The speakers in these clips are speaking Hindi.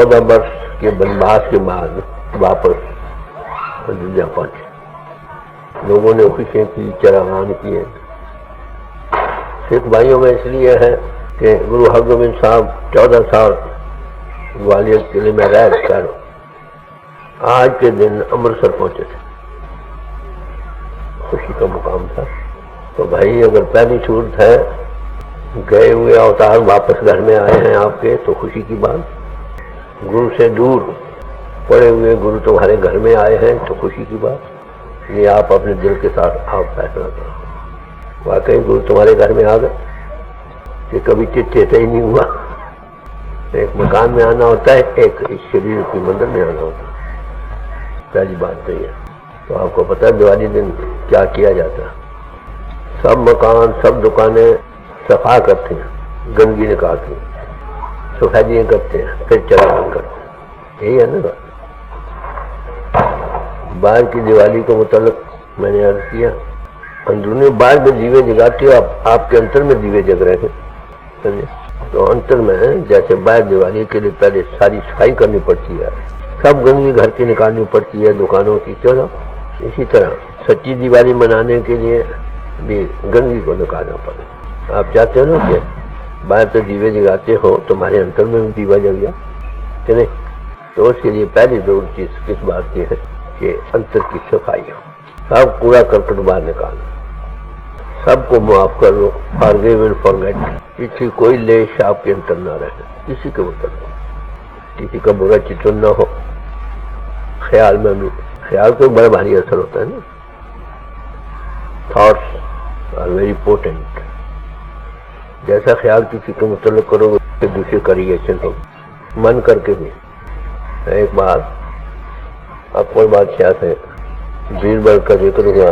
14 वर्ष के वनवास के बाद वापस अयोध्या पहुंचे। लोगों ने खुशियां की, चरागान किए। सिख भाइयों में इसलिए है कि गुरु हरगोबिंद साहब 14 साल ग्वालियर किले में रह कर आज के दिन अमृतसर पहुंचे थे। खुशी का मुकाम था। तो भाई अगर पहली छूट है, गए हुए अवतार वापस घर में आए हैं आपके, तो खुशी की बात। गुरु से दूर पड़े हुए गुरु तुम्हारे घर में आए हैं, तो खुशी की बात। ये आप अपने दिल के साथ आप फैसला करो। वाकई गुरु तुम्हारे घर में आ गए कि कभी चिट्ठे ही नहीं हुआ। एक मकान में आना होता है, एक इस शरीर की मंदिर में आना होता है। पहली बात तो ये। तो आपको पता है दिवाली दिन क्या किया जाता है? सब मकान, सब दुकानें सफा करते हैं, गंदगी निकालते हैं, सफाइयाँ करते हैं, फिर चलान करते हैं। यही है ना बात। बाहर की दिवाली को मुतल्लिक मैंने अर्ज किया, अंदरूनी बाहर में दीवे जगाते हो, आपके अंतर में दीवे जग रहे हैं, समझे? तो अंतर में जैसे बाहर दिवाली के लिए पहले सारी सफाई करनी पड़ती है, सब गंदगी घर की निकालनी पड़ती है, दुकानों की। चलो इसी तरह सच्ची दिवाली मनाने के लिए भी गंदगी को निकालना पड़े। आप चाहते हो ना कि बाहर तो दीवे जगाते हो, तुम्हारे अंतर में भी दीवा जग गया कि नहीं? तो उसके लिए पहली जरूर चीज किस बात की है कि अंतर की सफाई हो। सब कूड़ा करकट बाहर निकालो, सबको माफ कर लो, फॉरगिव एंड फॉरगेट। किसी कोई लेश आपके अंतर ना रहे, किसी के मतलब किसी का बुरा चित्र न हो। ख्याल में भी, ख्याल को बड़ा भारी असर होता है ना। Thoughts are very potent. जैसा ख्याल किसी को मुतल्लिक करोगे तो दूसरे का रिएक्शन होगा। मन करके भी एक बार अब कोई बादशाह से बीरबल का जिक्र हुआ,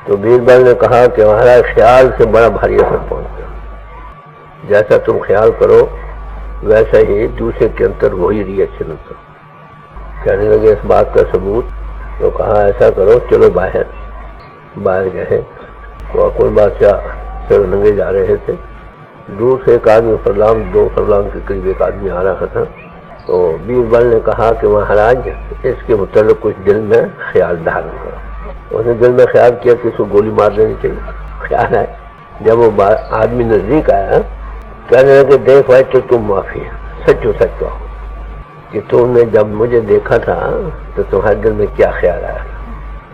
तो बीरबल ने कहा कि हमारा ख्याल से बड़ा भारी असर पहुंचता। जैसा तुम ख्याल करो वैसा ही दूसरे के अंदर वही रिएक्शन होता। कहने लगे इस बात का सबूत। तो कहा ऐसा करो, चलो बाहर गए। तो अकुल बादशाह सिर नंगे जा रहे थे। दूर से एक आदमी फरलांग, 2 फरलांग के करीब एक आदमी आ रहा था। तो बीरबल ने कहा कि महाराज इसके मुताबिक कुछ दिल में ख्याल धारण करो। उसने दिल में ख्याल किया कि इसको गोली मार देनी चाहिए। ख्याल है। जब वो आदमी नजदीक आया, कहने लगे देख भाई तो तुम माफी है, सच्चो सच कहो कि तुमने जब मुझे देखा था तो तुम्हारे दिल में क्या ख्याल आया?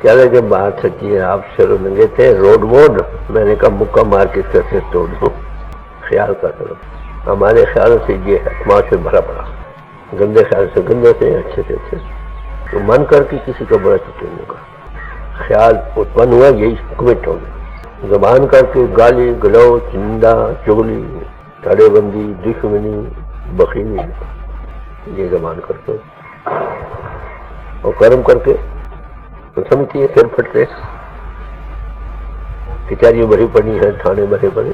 कह लगे बात सच्ची है, आप सिर नंगे थे, रोड वोड, मैंने कहा मुक्का मार के इसका सिर तोड़ दो। ख्याल का तरफ हमारे ख्यालों से ये है, माँ से भरा पड़ा, गंदे ख्याल से गंदे से, अच्छे से अच्छे। तो मन करके किसी का बुरा चित्रने का ख्याल उत्पन्न हुआ, यही कमिट हो गया। जबान करके गाली गलौच, निंदा, चुगली, तड़ेबंदी, दुश्मनी, बखीली, ये जबान करके। और कर्म करके तो समझती है सिर फटते, किचारियाँ भरी पड़ी है, थाने भरे पड़े।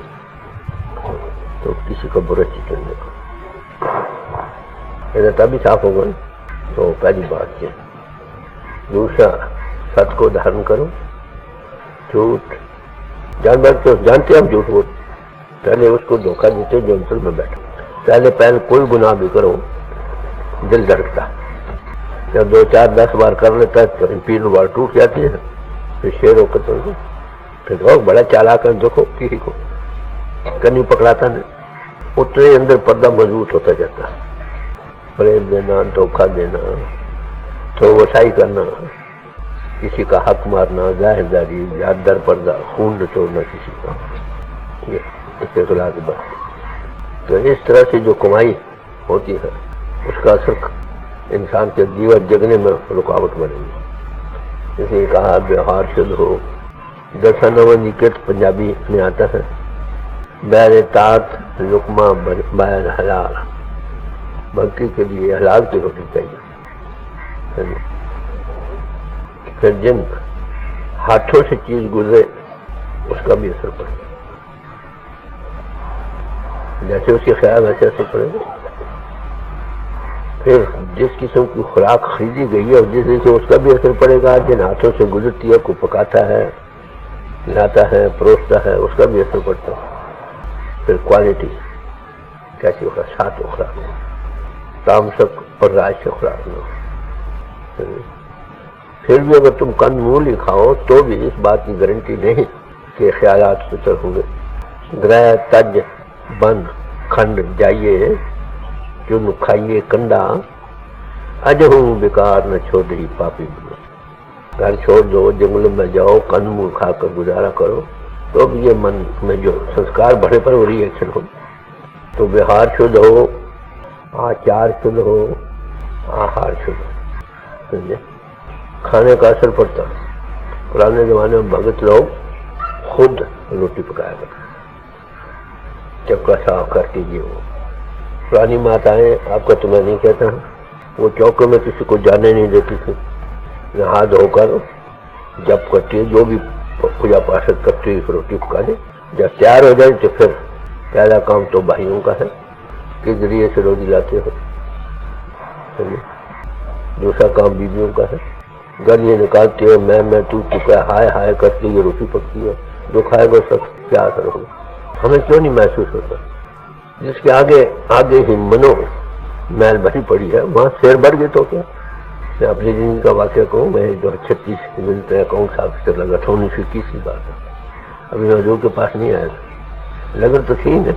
तो किसी का बुरा चित्रने का तभी साफ होगा। तो पहली बात है। दूसरा, सत्य को धारण करो। झूठ जानवर तो जानते हम झूठ बोल, पहले उसको धोखा देते जो अंतर में बैठो। पहले कोई गुनाह भी करो दिल धड़कता, जब 2, 4, 10 बार कर लेता है तो पीर बार टूट जाती है। फिर शेर होकर तो फिर बड़ा चालाक है, देखो किसी को कहीं पकड़ाता नहीं, उतने अंदर पर्दा मजबूत होता जाता है। प्रेम देना, धोखा देना, तो वसाई करना, किसी का हक मारना, जाहिरदारी, याद दर पर्दा, खून तोड़ना किसी का, ये इसके खिलाफ बात। तो इस तरह से जो कमाई होती है उसका असर इंसान के जीवन जगने में रुकावट बनेगी। इसे कहा व्यवहार शुद्ध हो। दर्शनव निकट पंजाबी में आता है, बैर तात लुकमा बैर हलाल। भक्ति के लिए हलाल की रोटी चाहिए। फिर जिन हाथों से चीज गुजरे उसका भी असर पड़ेगा, जैसे उसके ख्याल वैसे असर पड़ेगा। फिर जिस किस्म की खुराक खरीदी गई है जिस से उसका भी असर पड़ेगा। जिन हाथों से गुजरती है, को पकाता है, लाता है, परोसता है, उसका भी असर पड़ता है। फिर क्वालिटी कैसी होगा, साथ हो, तामसक और राज से खुराक न हो। फिर भी अगर तुम कंदमूल ही खाओ तो भी इस बात की गारंटी नहीं कि ख्यालात कुचल होंगे। ग्रह तज बन खंड जाइए चुन खाइए कंडा, अज हूँ बेकार न छोड़ रही पापी बनो। घर छोड़ दो, जंगल में जाओ, कंदमूल खाकर गुजारा करो, तो भी ये मन में जो संस्कार बढ़े पर वो रिएक्शन हो। तो व्यवहार शुद्ध हो, आचार शुद्ध हो, आहार शुद्ध हो, समझे? खाने का असर पड़ता। पुराने जमाने में भगत लोग खुद रोटी पकाया करते, चक्का साफ कर कीजिए। वो पुरानी माताएं, आपका तो मैं नहीं कहता हूँ, वो चौके में किसी को जाने नहीं देती थी, नहा धोकर जब करती है, जो भी पूजा पाठ करती है रोटी पका दे। जब तैयार हो जाए तो फिर पहला काम तो भाइयों का है, किस जरिए से रोटी लाते हो, दूसरा काम बीवियों का है, गर्मी निकालती हो, मैं तू चुका, हाय हाय करती है, रोटी पकती है, जो खाएगा सब क्या असर होगा। हमें क्यों नहीं महसूस होता? जिसके आगे आगे ही मनो मैल भरी पड़ी है, वहाँ शेर बढ़ गए तो क्या। मैं अपनी जिंदगी का वाक्य कहूँ, मैं 36 मिनट अकाउंट ऑफिसर लगा था, 1921 की बात है। अभी मैं जो के पास नहीं आया था, लगन तो थी ना,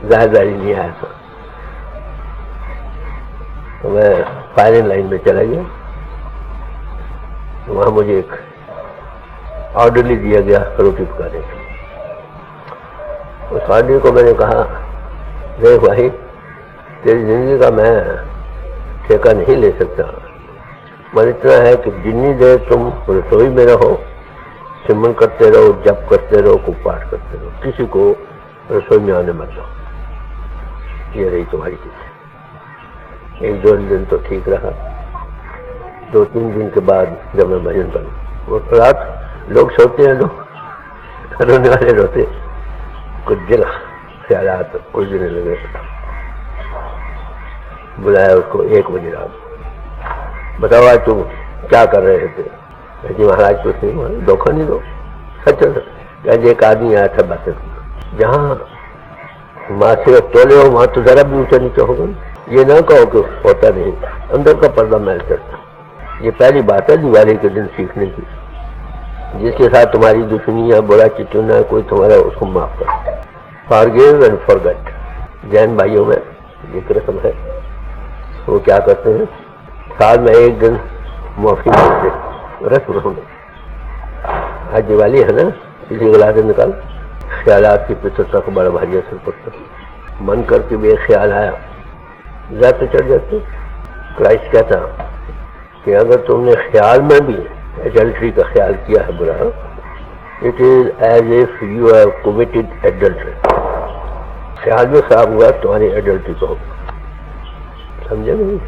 जाहिर नहीं आया था। तो मैं फायरिंग लाइन में चला गया, तो वहाँ मुझे एक ऑर्डरली दिया गया रोटी पकाने का। उस ऑर्डर को मैंने कहा, देख भाई, तेरी जिंदगी का मैं ठेका नहीं ले सकता, मगर इतना है कि जितनी देर तुम रसोई में रहो, सिमरन करते रहो, जप करते रहो, कुपाठ करते रहो, किसी को रसोई में आने मत दो। ये रही तुम्हारी चीज। 1-2 दिन तो ठीक रहा, 2-3 दिन के बाद जब मैं भजन करूँ, वो रात लोग सोते हैं, लोग रोने वाले रोते, कुछ दिल ख्यालात उलझने लगे। बुलाया उसको 1 बजे रात, बताओ आज तुम क्या कर रहे थे? जी महाराज कुछ नहीं, धोखा नहीं दो, सच है। एक आदमी आया था बातें, जहाँ माँ से तोले हो वहाँ तो जरा भी ऊंचा नीचे होगा। ये ना कहो कि होता नहीं, अंदर का पर्दा मैल चढ़ता। ये पहली बात है दिवाली के दिन सीखने की। जिसके साथ तुम्हारी दुश्मनी या बुरा चिचुना है, कोई तुम्हारा, उसको माफ कर, फॉरगिव एंड फॉरगेट। जैन भाइयों में एक रस्म है, वो क्या करते हैं, साल में 1 दिन माफी मांगते, रस्म होने। आज दिवाली है ना, किसी गला से निकाल, ख्यालात की पिछड़ता को बड़ा भारी असर पड़ता। मन करके भी एक ख्याल आया, जाते चढ़ जाते। क्राइस्ट कहता कि अगर तुमने ख्याल में भी एडल्ट्री का ख्याल किया है बुरा, it is as if you have committed adultery. ख्याल में खराब हुआ तुम्हारी एडल्ट्री को, समझे नहीं?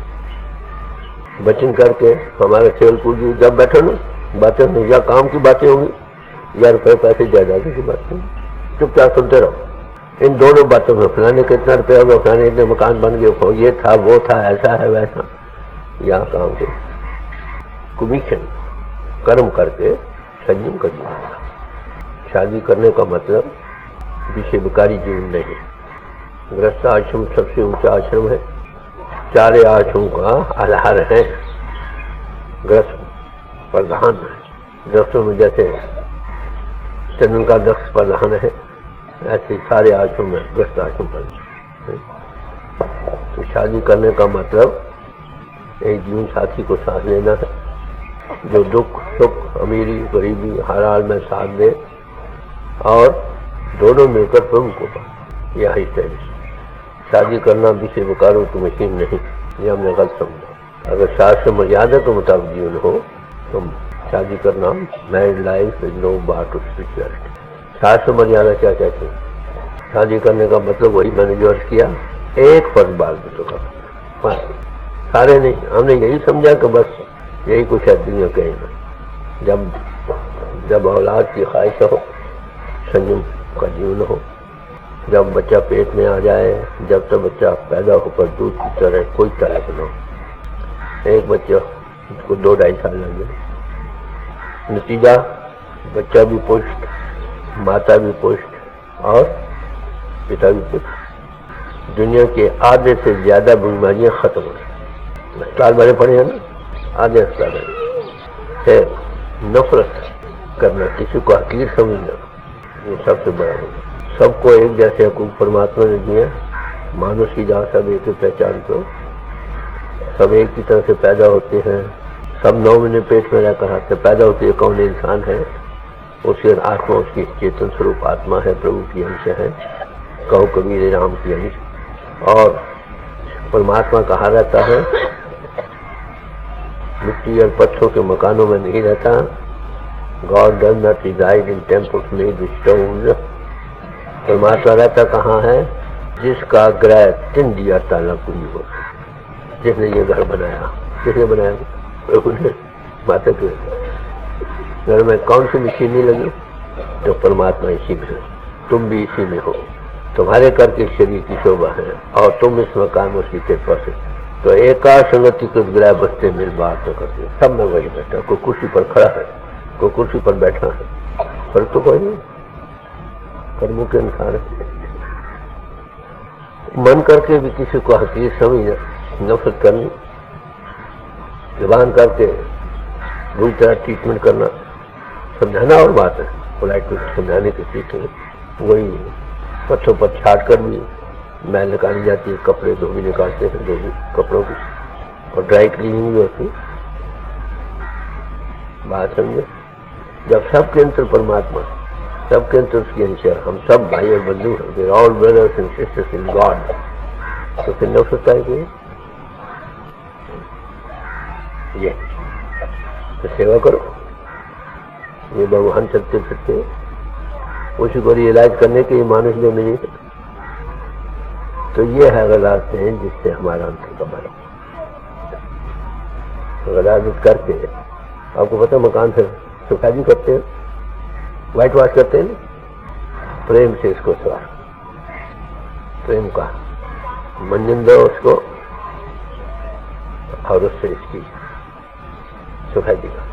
बचन करके हमारे खेल कूद जब बैठो ना, बातें नहीं, या काम की बातें होंगी या रुपये पैसे जायदाद की बातें, चुपचाप सुनते रहो। इन दोनों बातों में फलाने कितना रुपया होगा, फलाने इतने मकान बन गए, ये था वो था, ऐसा है वैसा। यहाँ काम के कमीशन कर्म करके संयम कर दिया। शादी करने का मतलब विषय विकारी जीवन नहीं। गृहस्थ आश्रम सबसे ऊंचा आश्रम है, 4 आश्रम का आधार है। गृहस्थ प्रधान है, गृहस्थों में जैसे चंदन का वृक्ष प्रधान है, ऐसे सारे आश्रम में गृहस्थ आश्रम पर। तो शादी करने का मतलब एक जीवन साथी को साथ लेना है, जो दुख सुख अमीरी गरीबी हर हाल में साथ दे और दोनों मिलकर प्रभु को पाए। यही है शादी करना विषय विकारों की मशीन नहीं, ये हमने गलत समझा। अगर शास्त्र मर्यादा के मुताबिक जीवन हो तो शादी करना married life is no bar to spirituality. शास्त्र मर्यादा क्या कहते हैं? शादी करने का मतलब वही मैंने जो अर्ज किया, एक फर्ज बाल बच्चों का, सारे नहीं। हमने यही समझा कि बस यही कुछ है दुनिया कहीं। जब औलाद की ख्वाहिश हो, संयम का जीवन हो, जब बच्चा पेट में आ जाए, जब तक बच्चा पैदा होकर दूध पीता रहे, कोई तलाक न हो। एक बच्चा उसको 2-2.5 साल लग गए, नतीजा बच्चा भी पुष्ट, माता भी पुष्ट और पिता भी पुष्ट। दुनिया के आधे से ज्यादा बीमारियां खत्म हो गई। अस्पताल भरे पड़े हैं ना, आधे अस्पताल है। नफरत करना, किसी को हकीर समझना, ये सबसे बड़ा होगा। सबको एक जैसे हकूक परमात्मा ने दिया, मानुष की जहाँ सब एक ही पहचान को, सब एक ही तरह से पैदा होते हैं, सब 9 महीने पेट में रहकर आते पैदा होती है। कौन इंसान है? उसकी आत्मा, उसकी चेतन स्वरूप आत्मा है, प्रभु की अंश है, कहो कबीर राम की अंश। और परमात्मा कहाँ रहता है? मिट्टी और पत्थरों के मकानों में नहीं रहता। God does not reside in temples made with stones. परमात्मा रहता कहाँ है? जिसका ग्रह तिन दिया ताला पूरी हो, जिसने ये घर बनाया। किसने बनाया? प्रभु ने। माता के घर में कौन सी मशीन नहीं लगी? तो परमात्मा इसी में है, तुम भी इसी में हो। तुम्हारे करके शरीर की शोभा है और तुम इस मकान में उसकी कृपा से। तो एका संगति कुछ ग्रह बचते मिल बात न करते, सब में वही बैठा। कोई कुर्सी पर खड़ा है, कोई कुर्सी पर बैठा है, फर्क तो कोई नहीं, कर्मों के अनुसार है। मन करके भी किसी को हकीर समझना, नफरत करनी, जुबान करके बुरी तरह ट्रीटमेंट करना, समझाना और बात है, पोलाइट समझाने की चीज है। वही पत्थरों पर छाट कर भी मैल निकाली जाती है, कपड़े धोबी निकालते हैं, धोबी कपड़ों की, और ड्राई क्लीनिंग भी होती है। बात समझे? जब सबके अंतर परमात्मा, सबके अंतर उसकी अंश, हम सब भाई और बंधु हैं, we all brothers and sisters in God. तो फिर नफरत आएगी। ये तो सेवा करो, ये भगवान चलते फिरते उसी को रियलाइज करने के मानुष जो नहीं है। तो ये है गलत है जिससे हमारा अंतर कमाया। गलत करके आपको पता मकान से सफाई करते हैं, व्हाइट वॉश करते हैं, प्रेम से इसको सवार, प्रेम का मंजन दो उसको, और उससे इसकी सफाई का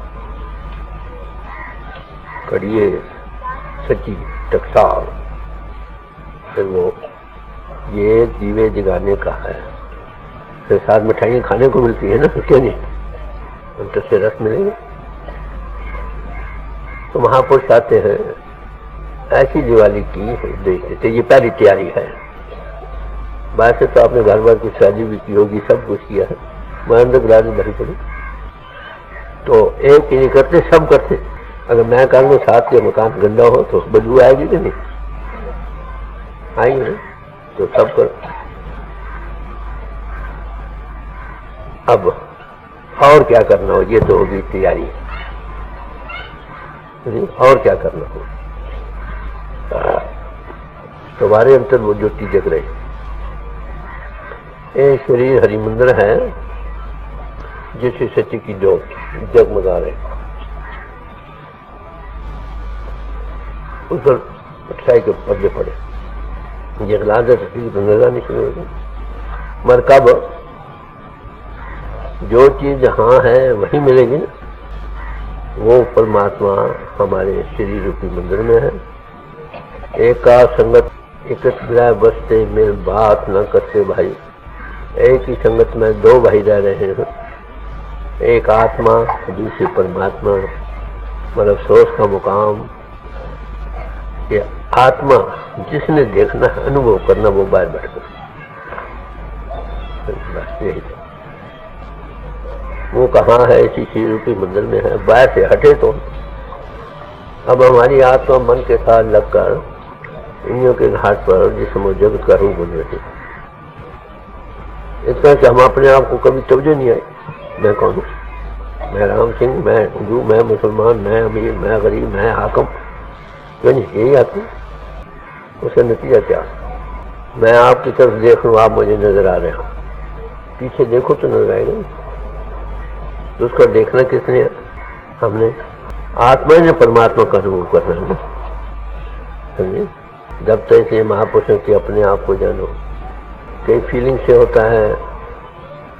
कड़िए सच्ची टकसाल। फिर वो ये दीवे जगाने का है, फिर साथ मिठाइयाँ खाने को मिलती है ना, क्यों नहीं? अंतर से रस मिलेंगे। तो महापुरुष आते हैं, ऐसी दिवाली की देख देते, ये पहली तैयारी है। वैसे तो आपने घर बार की शादी भी की होगी, सब कुछ किया है, मैं अंदर गिलास भरी पड़ी। तो एक ही नहीं करते, सब करते। अगर मैं कर लूँ साथ के मकान गंदा हो तो बदबू आएगी कि नहीं? आएगी ना? तो सब कर। अब और क्या करना हो, ये तो होगी तैयारी, और क्या करना हो। तुम्हारे अंतर वो ज्योति जग रही। ये शरीर हरिमंदिर है, जिससे सच्ची की ज्योत जगमगा रहे। उस पर अच्छाई के पर्दे पड़े, जगलाद तो नजर नहीं शुरू होगी। मरकब जो चीज जहाँ है वही मिलेगी ना, वो परमात्मा हमारे शरीर रूपी मंदिर में है। एका संगत एकत्र ग्रह बसते मेल बात न करते भाई। एक ही संगत में दो भाई रह रहे हैं, एक आत्मा दूसरी परमात्मा। मतलब सोच का मुकाम कि आत्मा जिसने देखना है, अनुभव करना, वो बाहर बैठकर बस यही। वो कहाँ है? इसी शरीर रूपी मंदिर में है, बाहर से हटे तो। अब हमारी आत्मा मन के साथ लगकर इंद्रियों के घाट पर जिसमें जगत का रूप बन रही, इतना कि हम अपने आप को कभी तवज्जो नहीं आई, मैं कौन हूँ? मैं राम सिंह, मैं हिंदू, मैं मुसलमान, मैं अमीर, मैं गरीब, मैं हाकम, क्यों नहीं? यही आती। उसका नतीजा क्या? मैं आपकी तरफ देख लूँ, आप मुझे नजर आ रहे हो, पीछे देखो तो नजर आएगा। तो उसका देखना किसने? हमने। आत्मा ने परमात्मा का अनुभव करना है, समझे? जब तक ये महापुरुषों की अपने आप को जानो। कई फीलिंग से होता है,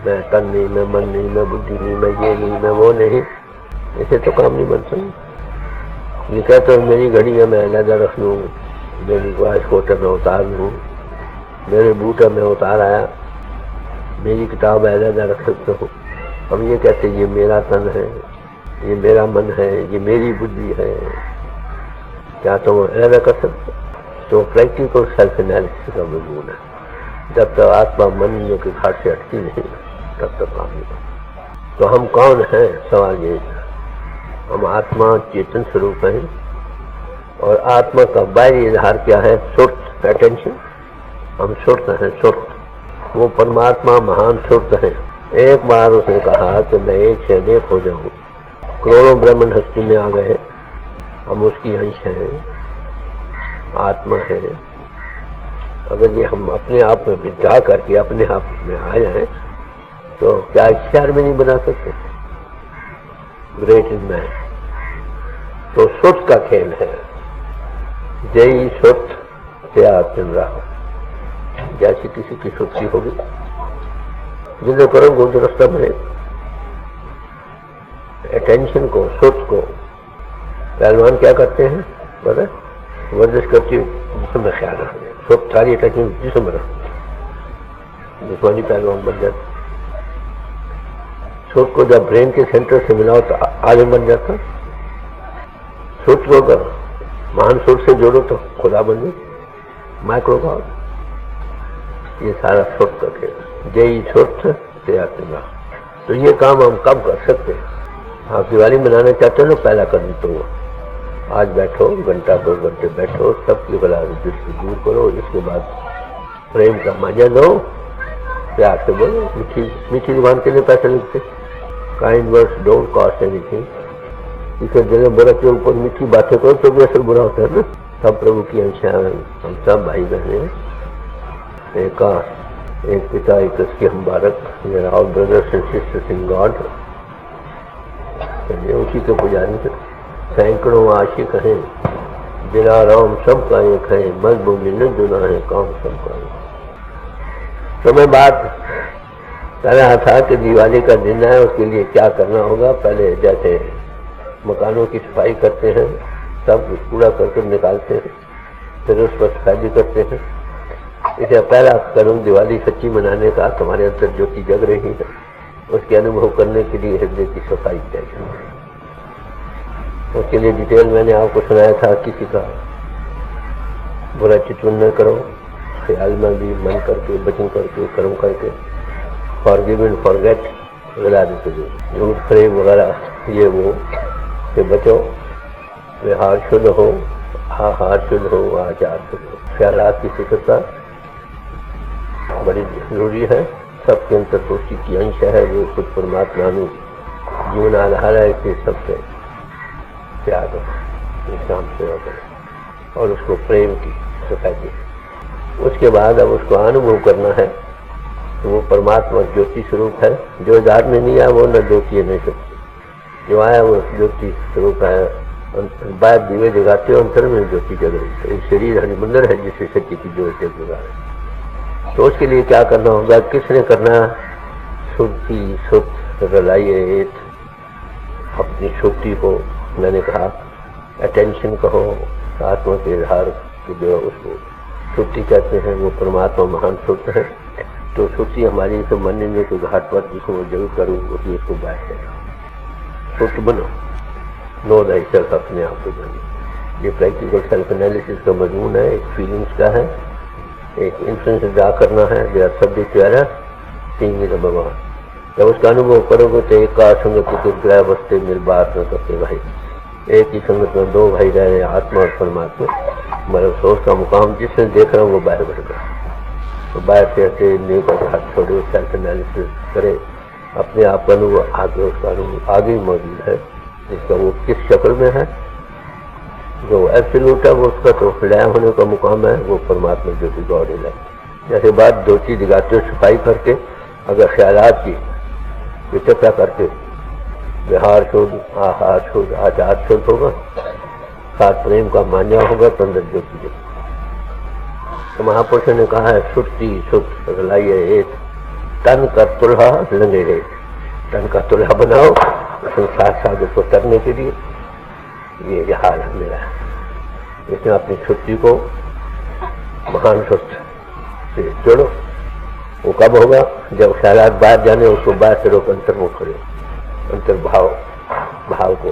मैं तन नहीं, मैं मन नहीं, मैं बुद्धि नहीं, मैं ये नहीं, मैं वो नहीं, ऐसे तो काम नहीं बन सकता। लिखा तो मेरी घड़ी है मैं अलहदा रख लूँ, मेरी ख्वाहिश कोटर में उतार लूँ, मेरे बूटा में उतार आया, मेरी किताब अलग रख सकते हो। हम ये कहते ये मेरा तन है, ये मेरा मन है, ये मेरी बुद्धि है, क्या तुम अलग कर सकते? तो प्रैक्टिकल सेल्फ एनालिसिस का मजमून है। जब तक आत्मा मन के घाट से हटती नहीं तब तक काम नहीं करता। तो हम कौन हैं? सवाल ये है। हम आत्मा चेतन स्वरूप हैं और आत्मा का बाहरी आधार क्या है? सुर्त, अटेंशन। हम सुर्त हैं, सुर्त। वो परमात्मा महान सुर्त है। एक बार उसने कहा कि मैं एक से अनेक हो जाऊं, करोड़ों ब्रह्मंड हस्ती में आ गए, हम उसकी अंश हैं, आत्मा है। अगर ये हम अपने आप में विद्या करके अपने आप में आ जाए तो क्या इच्छा में नहीं बना सकते? Great is man. तो सुत का खेल है। जय सुत त्या चल रहा हो, जैसी किसी की सुर्ती होगी, जिन्हें करो वो दुरुस्त बने। अटेंशन को, सुत को पहलवान क्या करते हैं? पता? वर्जिश करती जिसमें ख्याल रखते, सुत सारी अटेंशन जिसमें रखते, जिस्मानी पहलवान बन जाते। सुत को जब ब्रेन के सेंटर से मिलाओ तो आगे बन जाता। सुत को अगर महान सुत से जोड़ो तो खुदा बन जाए, माइक्रो गॉड। ये सारा सुत का खेल। जय सुत त्या चल। तो ये काम हम कब कर सकते हैं? आप दिवाली मनाना चाहते हो ना, पहला कदम तो आज बैठो, घंटा 2 घंटे बैठो, सबकी गला दृष्टि दूर करो। इसके बाद प्रेम का मजा लो, प्यार से बोलो। मीठी मीठी जुबान के लिए पैसे लिखते, kind words don't cost anything. इसे जगह बुरा के ऊपर मीठी बातें करो तो भी असर बुरा होता है ना। सब प्रभु की अंशा, हम सब भाई बहने, एक पिता, एक उसके हम बालक, मेरा all brothers and sisters in God. उसी के पुजारी थे। सैकड़ों आशिक हैं, बिना राम सबका एक है, मजबूरी न जुना है, काम सबका एक। तो मैं बात कर रहा था कि दिवाली का दिन है, उसके लिए क्या करना होगा। पहले जैसे मकानों की सफाई करते हैं, सब कूड़ा करके निकालते हैं, फिर उस पर सफाई करते हैं। इसे पहला कदम दिवाली सच्ची मनाने का, तुम्हारे अंदर ज्योति जग रही है, उसके अनुभव करने के लिए हृदय की सफाई चाहिए। उसके लिए डिटेल मैंने आपको सुनाया था। किसी का बुरा चिंतन न करो, ख्याल में भी मन करके, वचन करके, कर्म करके, फॉरगिव एंड फॉरगेट, मिला देते झूठ फरेब वगैरह ये वो से बचो। व्यवहार शुद्ध हो, आहार शुद्ध हो, आचार शुद्ध हो। ख्यालात की फिक्रता बड़ी जरूरी है। सबके अंतर तो उसी की अंश है, वो खुद परमात्मा में जीवन आधार है। कि सबसे प्यार हो, शाम सेवा करें और उसको प्रेम की सफाई। उसके बाद अब उसको अनुभव करना है। तो वो परमात्मा ज्योति स्वरूप है। जो जात में नहीं आया वो न ज्योति है न शक्ति। जो आया वो ज्योति स्वरूप है। बाहर दीवे जगाते हो, अंतर में ज्योति जग रही है। शरीर हरिमंदिर है जिसे सच्ची की ज्योति जगा रहे। तो उसके लिए क्या करना होगा? किसने करना? शुद्धि शुद्ध रलाइए अपनी शुद्धि को। मैंने कहा अटेंशन कहो, आत्मा के आधार की जो उसको शुद्धि कहते हैं, वो परमात्मा महान शुद्ध है। तो शुद्धि हमारी तो मनने के घाट पर जिसको जरूर करूँ उसकी इसको बात है। शुद्ध बनो, नो दैट सेल्फ, अपने आप को जानो। ये प्रैक्टिकल सेल्फ एनालिसिस का मजमून है। एक फीलिंग्स का है, एक इन्फ्लुएंस ड्रा करना है। They are subject to error, seeing the Bhagwan. जब उसका अनुभव करोगे तो एक का संगत के ग्रह बसते मिल बात न करते भाई। एक ही संगत में 2 भाई रह रहे, आत्मा और परमात्मा। मतलब सोच का मुकाम जिसने देख रहा हूँ वो बाहर बढ़ गया। तो बाहर से ऐसे नेक और हाथ छोड़े, सेल्फ एनालिसिस करे, अपने आप का अनुभव आगे, उसका अनुभव आगे मौजूद है। जिसका वो किस शक्ल में है, जो एब्सोल्यूट है वो उसका तो लय होने का मुकाम है, वो परमात्मा जो भी गॉड है। जैसे बात दो चीज दिखाते हो, सफाई करके अगर ख्यालात की विचक्षणा करके व्यवहार शुद्ध, आहार शुद्ध, आचार शुद्ध होगा, साथ प्रेम का मान्या होगा तो अंदर ज्योति जगेगी। तो महापुरुषों ने कहा है शुद्धि शुद्ध रलाइए एक, तन का तुल्हा लंगे गए। तन का तुल्हा बनाओ संसार सागर को तरने के लिए। ये हाल है मेरा। इसमें अपनी शुद्धि को महान शुद्ध से जोड़ो, वो कब होगा? जब ख्यालात बाहर जाने उसको बाहर से रोक अंतर्मुख करो, अंतर्भाव भाव को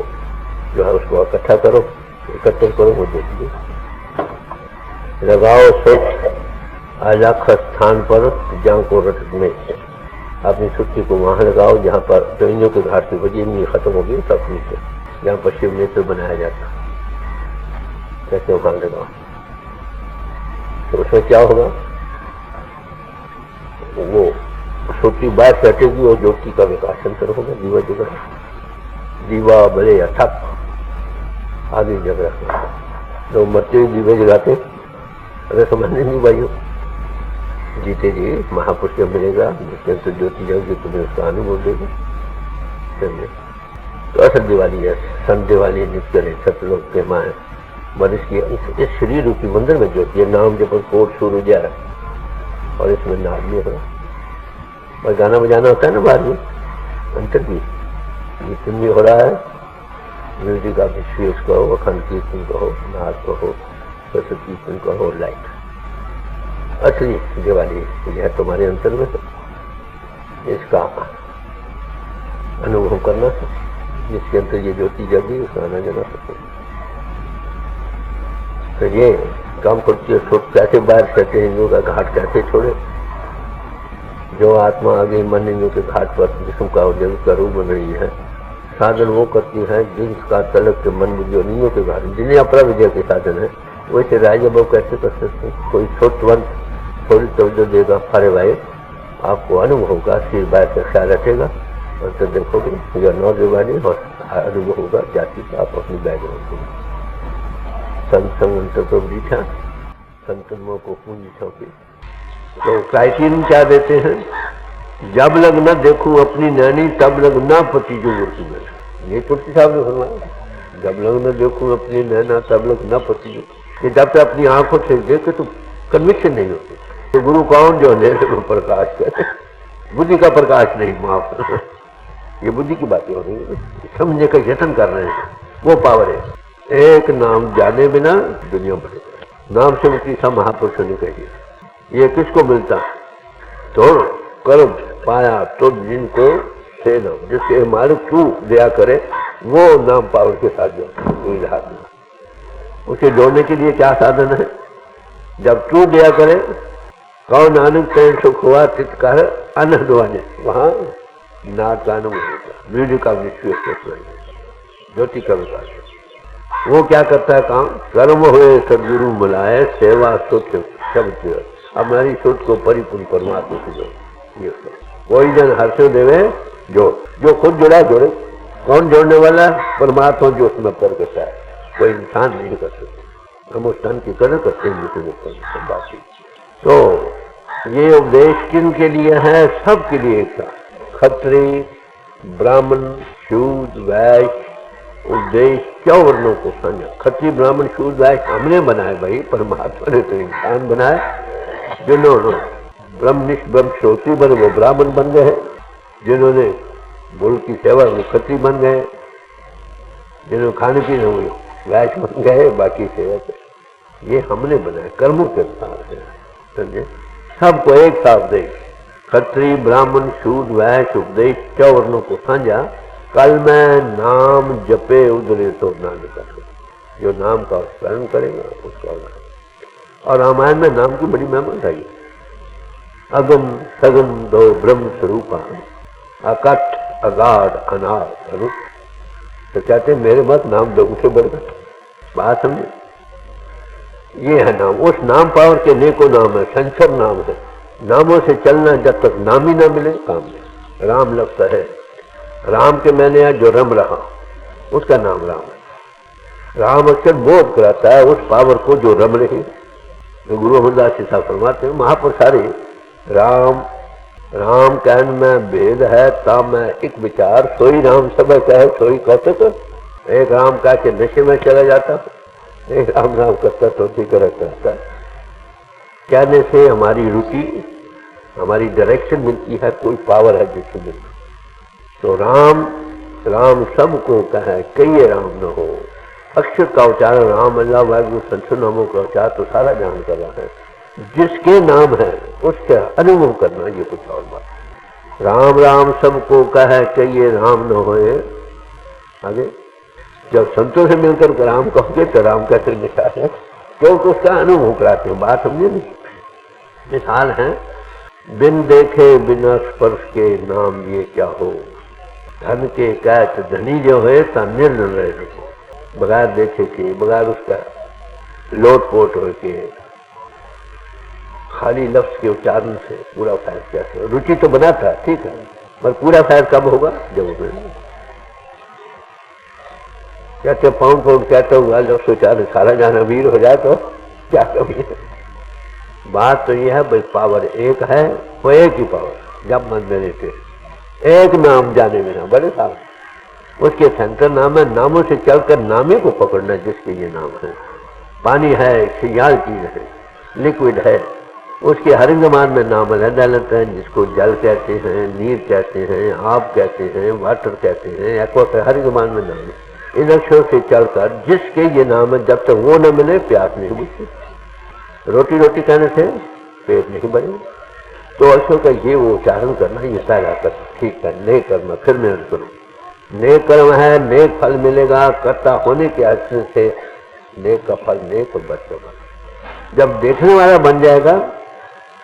जो है उसको इकट्ठा करो, एकत्र करो, वो देखिए लगाओ सोच अलग स्थान पर जहाँ को रट में अपनी छुट्टी को वहां लगाओ जहाँ पर जमीनों के घाट की वजह नहीं खत्म होगी, सब नीचे जहाँ पर शिव नेत्र बनाया जाता कैसे वहां लगाओ। तो उसमें क्या होगा? वो छुट्टी बाहर बैठेगी और ज्योति का विकास अंतर होगा, दीवा जगह दीवा भले या ठप आदि जगह तो मरते दीवे जगाते। अरे समझने नहीं भाइयों, जीते जी महापुरुष जब मिलेगा जिसके अंदर ज्योति जाएगी तुम्हें उसका अनुभव देगा। समझे? तो असल दिवाली है, सन दिवाली नित्य है, सतलोक के माँ है मनुष्य की इस शरीर रूपी मंदिर में ज्योति है। नाम जब कोट शुरू हो जाए और इसमें नाद नहीं हो रहा और गाना बजाना होता है ना बाहर में, अंतर भी कीर्तन भी हो रहा है, म्यूजिक आप विश्वेश कहो, अखंड कीर्तन कहो, नाद कहो, सरस्वती कीर्तन कहो, लाइट असली दिवाली यह तुम्हारे अंतर में इसका अनुभव करना है, जिसके अंदर ये ज्योति जगी उसका आना जाना सकते। तो ये काम करती है कैसे बाहर कहते हैं हिंदुओं का घाट कैसे छोड़े। जो आत्मा आगे मन हिंदुओं के घाट पर जिसम का जरूर का रूप बन रही है, साधन वो करती है जिनका तलक के मन बुद्धि हिंदुओं के घाट जिन्हें अपरा विजय के साधन है, वैसे राजा बाबू कैसे कर सकते हैं? कोई छोटवंत थोड़ी तवज्जो देगा, फारे भाई आपको अनुभव होगा, सिर बाहर से ख्याल रखेगा और तो देखोगे यह नौजवानी और अनुभव होगा जाति का आप अपनी बैग रखोगे। संत संत तो बीठा संतनों को पूंजी सौंपी। तो क्राइटेरियन क्या देते हैं? जब लग न देखूं अपनी नैनी तब लग ना पति जो मूर्ति में। ये तुलसी साहब ने फरमाया, जब लग न देखूं अपनी नैना तब लग न पति जो। कि जब तक अपनी आंखों से देखे तो कन्विक्शन नहीं होती। तो गुरु कौन? जो अंधेरे को प्रकाश करे, बुद्धि का प्रकाश नहीं, माफ ये बुद्धि की बातें हो रही है, समझने का यत्न कर रहे हैं, वो पावर है। एक नाम जाने बिना दुनिया बढ़ेगा। नाम से मुक्ति सब महापुरुषों ने कही। ये किसको मिलता? तो कर्म पाया तो जिनको से नाम, जिसके मालिक तू दया करे वो नाम पावर के साथ जो उसे जोड़ने के लिए क्या साधन है? जब तू दया करे, कौन नानक तेन सुख हुआ चित्कार अनहदवाने, वहां नाद गाना होगा, म्यूजिक का विश्व ज्योति का विकास। वो क्या करता है काम? कर्म हुए सदगुरु मिलाए सेवा सुख शब्द, हमारी सोच को परिपूर्ण परमात्मा से जोड़। कोई जन हर्ष देवे जो खुद जुड़ा जोड़े। कौन जोड़ने वाला? परमात्मा जो उसमें प्रकट है, कोई इंसान नहीं कर सकता। हम उस धन की कदर करते हैं जिसे बाकी। तो ये उपदेश किन के लिए है? सब के लिए एक था। क्षत्रिय ब्राह्मण शूद्र वैश्य, उपदेश चौवर्णों को समझा। क्षत्रिय ब्राह्मण शूद्र वैश्य हमने बनाए भाई, परमात्मा ने तो इंसान बनाए। जिन्होंने ब्रह्मनिष्ठ ब्रह्म श्रोत्री बने वो ब्राह्मण बन गए, जिन्होंने बुल की सेवा वो क्षत्रिय बन गए, जिन्होंने खाने पीने हुए वैश्य बन गए, बाकी सेवा ये हमने बनाया कर्मों के अनुसार है। समझे? सबको एक साथ दे, क्षत्रिय ब्राह्मण शूद्र वैश्य उपदेश चौवर्णों को समझा। कल मैं नाम जपे उधरे तो नानक, जो नाम का स्मरण करेगा उसका। और रामायण में नाम की बड़ी महिमा है। अगम सगम दो ब्रह्म स्वरूपा अकट अगाध अनाथ अरूप। तो कहते मेरे मत नाम दो उसे बढ़कर बात समझे। ये है नाम, उस नाम पावर के नेको नाम है, संसर नाम है। नामों से चलना, जब तक नाम ही ना मिले काम नहीं। राम लगता है, राम के मैंने आज जो रम रहा उसका नाम राम है। राम अक्षर बोध कराता है उस पावर को जो रम रही। तो गुरु अमरदास जी साहब फरमाते हैं महापुरुष सारे राम राम कहन में भेद है, ता मैं एक विचार सोई राम सब कहे सोई कौतुक। एक राम कह के नशे में चला जाता, एक राम राम करता तो ठीक रहता। कहने से हमारी रुचि हमारी डायरेक्शन मिलती है, कोई पावर है जिससे मिलती। तो राम राम सबको कहे कई राम न हो। अक्षर का उच्चारण राम अल्लाह वाहिगुरु संत नामों का उच्चार तो सारा जान कर रहा है। जिसके नाम है उसका अनुभव करना, ये कुछ और बात। राम राम सबको कहे कि ये राम न होए। आगे जब संतों से मिलकर राम कहोगे तो राम कैसे निकाल है, क्योंकि उसका अनुभव कराते हैं। बात समझे नहीं? मिसाल है, बिन देखे बिना स्पर्श के नाम ये क्या हो, धन के कैच धनी जो है निर्णय रहे रखो। बगैर देखे के, बगैर उसका लोटपोट होके, खाली लफ्ज के उच्चारण से पूरा फैज कैसे? रुचि तो बना था, ठीक है, पर पूरा फैज कब होगा? जब उसमें कहते पाउंड पाउंड कहता हुआ लफ्ज उच्चारण सारा जाना वीर हो जाए तो क्या कभी है? बात तो यह है भाई, पावर एक है, वो एक ही पावर। जब मन में लेते एक नाम जाने बिना, बड़े साहब उसके सेंटर नाम है, नामों से चलकर नामे को पकड़ना जिसके ये नाम है। पानी है, सियाल चीज है, लिक्विड है, उसके हर जमान में नाम अलग अलग है, जिसको जल कहते हैं, नीर कहते हैं, आब कहते हैं, वाटर कहते हैं, एक्वा का हर जमान में नाम है। इन अक्षरों से चलकर जिसके ये नाम है, जब तक वो न मिले प्यास नहीं बुझती। रोटी रोटी कहने से पेट नहीं भरे, तो अक्षर का ये वो उच्चारण करना, ये पहला कर, ठीक है, नेक कर्म, फिर मेहनत करो। नेक कर्म है, नेक फल मिलेगा, कर्ता होने के अर्थ से नेक का फल नेक और बच होगा। जब देखने वाला बन जाएगा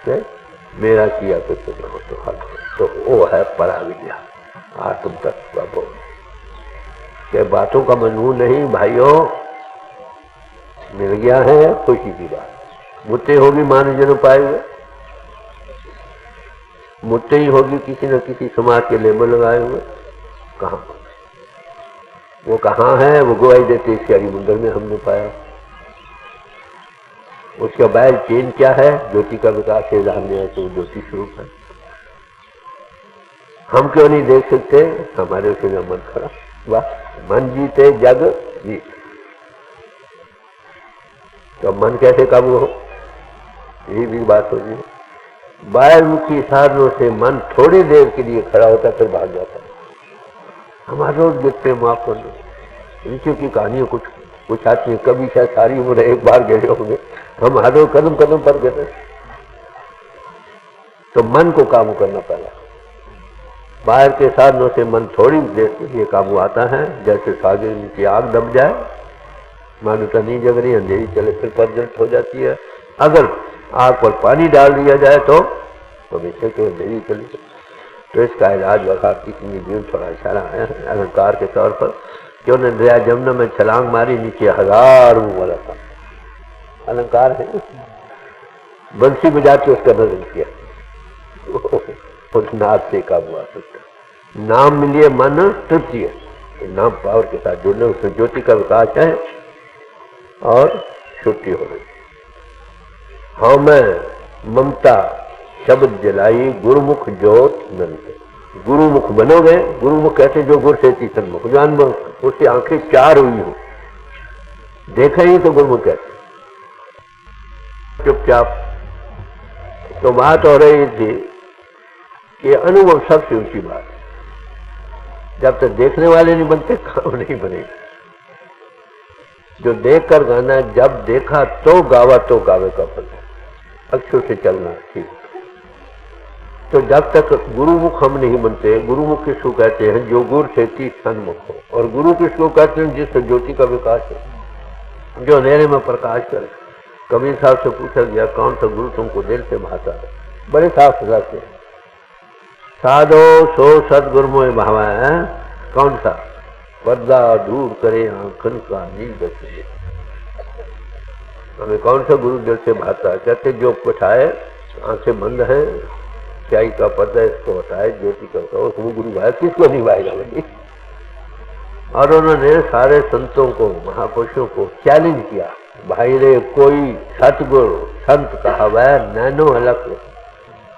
तो मेरा किया तो फल, तो वो है पराविद्या, आत्म तत्व बोध के। बातों का मजमून नहीं भाइयों, मिल गया है खुशी की बात। मुत्ते होगी मानव जन पाए हुए, मुत्ते ही होगी किसी न किसी समाज के लेबल लगाए हुए। कहाँ वो कहाँ है? वो गवाही देते इसके हरिमंदिर में हमने पाया। उसका बैल चेन क्या है? ज्योति का विकास है, जानने है तो ज्योति स्वरूप है। हम क्यों नहीं देख सकते? हमारे उसे मन खड़ा। वाह, मन जीते जग जीत। तो मन कैसे काबू हो? यही भी बात होगी। बाहरमुखी साधनों से मन थोड़ी देर के लिए खड़ा होता फिर भाग जाता। हमारे रोज देखते माफ कर दो, ऋषियों की कहानियां कुछ आती है, कभी शायद सारी उम्र एक बार गए होंगे, हम हर रोज कदम कदम पर गए। तो मन को काबू करना पड़ा। बाहर के साधनों से मन थोड़ी देर के लिए काबू आता है, जैसे सागर की आग दब जाए, मान्यता नहीं जग रही, अंधेरी चले फिर परजट हो जाती है। अगर आग पर पानी डाल दिया जाए तो बेशक तो अंधेरी चली। तो इसका इलाज वक़ात की जीवन थोड़ा इशारा आया है अलंकार के तौर पर कि उन्होंने दरिया जमुना में छलांग मारी, नीचे 1000 मुंह वाला था। अलंकार है, बंसी बजा के उसका नजर किया, उस नाद से काबू आ सकता। नाम मिलिए मन तृप्ति है, नाम पावर के साथ जुड़ने, उसमें ज्योति का विकास है और छुट्टी हो रही। हाँ मैं ममता शब्द जलाई, गुरुमुख ज्योत नंद। गुरुमुख बनोगे, गुरुमुख कहते जो गुर से सन्मुख, जो अनुभव उसकी आंखें 4 हुई हो, देखा ही तो गुरुमुख कहते। चुपचाप तो बात हो रही थी कि अनुभव सबसे ऊंची बात है। जब तक देखने वाले नहीं बनते काम नहीं बनेगा। जो देख कर गाना, जब देखा तो गावा तो गावे का फल है। अक्षर से चलना ठीक। तो जब तक गुरुमुख हम नहीं बनते, गुरुमुख किसको कहते हैं? जो गुरु से सन्मुख हो। और गुरु किसको कहते हैं? जिससे ज्योति का विकास है, जो अंधेरे में प्रकाश करे। कबीर साहब से पूछा गया कौन सा गुरु तुमको दिल से भाता है? बड़े साफ सजा से साधो सो सदगुरु मोह भावा है। कौन सा? पर्दा दूर करे आंखन का नींद से। हमें कौन सा गुरु दिल से भाता है? कहते जो पठाए, आंखें बंद है, स्याही का पर्दा इसको हटाए, ज्योति का बताओ, वो गुरु भाई किसको नहीं भाएगा भाई? और उन्होंने सारे संतों को, महापुरुषों को चैलेंज किया, भाई रे कोई सतगुरु संत कहा वह नैनो अलग।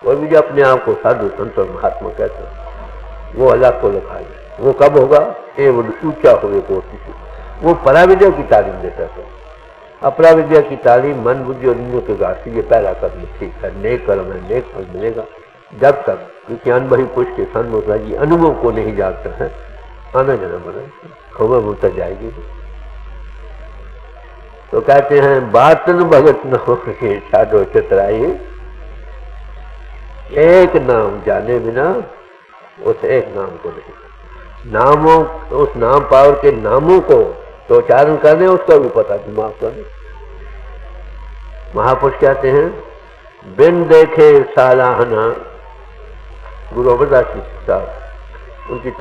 कोई भी जो अपने आप को साधु संत और महात्मा कहते हैं, वो अलग को लिखा है। वो कब होगा? ये ऊंचा होगा कोटि से। वो पराविद्या की तालीम देता था। अपराविद्या की तालीम मन बुद्धि और इंद्रियों के घाट से, ये पहला कदम ठीक है। नेक कर्म है, नेक फल मिलेगा। जब तक ज्ञान पुरुष के सन्मुख जी अनुभव को नहीं जागता है, आना जाना बना खबर मुता जाएगी। तो कहते हैं बातन भगत न हो छाडो चतराई, एक नाम जाने बिना उस एक नाम को नहीं। नामों, उस नाम पावर के नामों को तो उच्चारण करने उसका भी पता दिमाग का नहीं। महापुरुष कहते हैं बिन देखे सालाहना, गुरु अमरदास जी साहब उनकी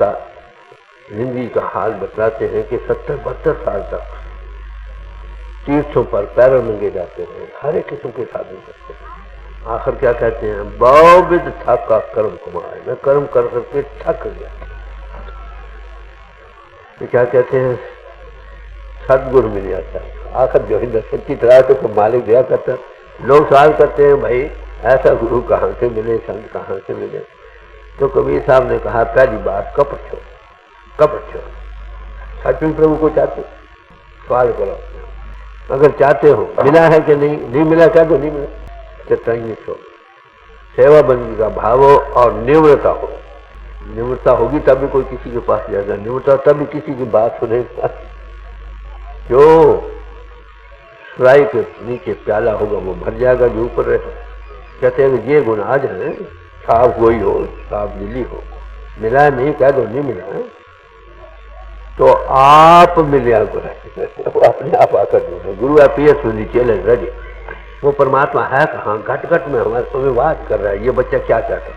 जिंदगी का हाल बतलाते हैं कि 70-72 साल तक तीर्थों पर पैरों नंगे जाते रहे, हर एक किस्म के साधन करते हैं। आखिर क्या कहते हैं, बहुविध थका कर्म कुमार, मैं कर्म कर करके थक गया। तो क्या कहते हैं, सदगुरु मिल जाता है। आखिर जो है सच्ची तरह तो मालिक दिया करता। लोग सवाल करते हैं भाई ऐसा गुरु कहाँ से मिले, संत कहाँ से मिले। तो कबीर साहब ने कहा पहली बात कपट छोड़, कपट छोड़। सच में प्रभु को चाहते, सवाल करो अगर चाहते हो, मिला है कि नहीं, नहीं मिला क्या तो नहीं मिला, चेताई छोड़। सेवा बंदी का भाव हो और निम्रता हो। निम्रता होगी तभी कोई किसी के पास जाएगा, निम्रता तभी किसी की बात सुनेगा। जो सुराई के नीचे प्याला होगा वो भर जाएगा जो ऊपर रहे। कहते हैं ये गुण आज है, साफ गोई हो, साफ नीली हो, मिला है नहीं कह दो नहीं मिला है तो आप मिलिया वो अपने आप आकर दो। गुरु अपीएस सुनी चले रजे, वो परमात्मा है कहाँ, घट घट में हमारे समय बात कर रहा है। ये बच्चा क्या चाहता है,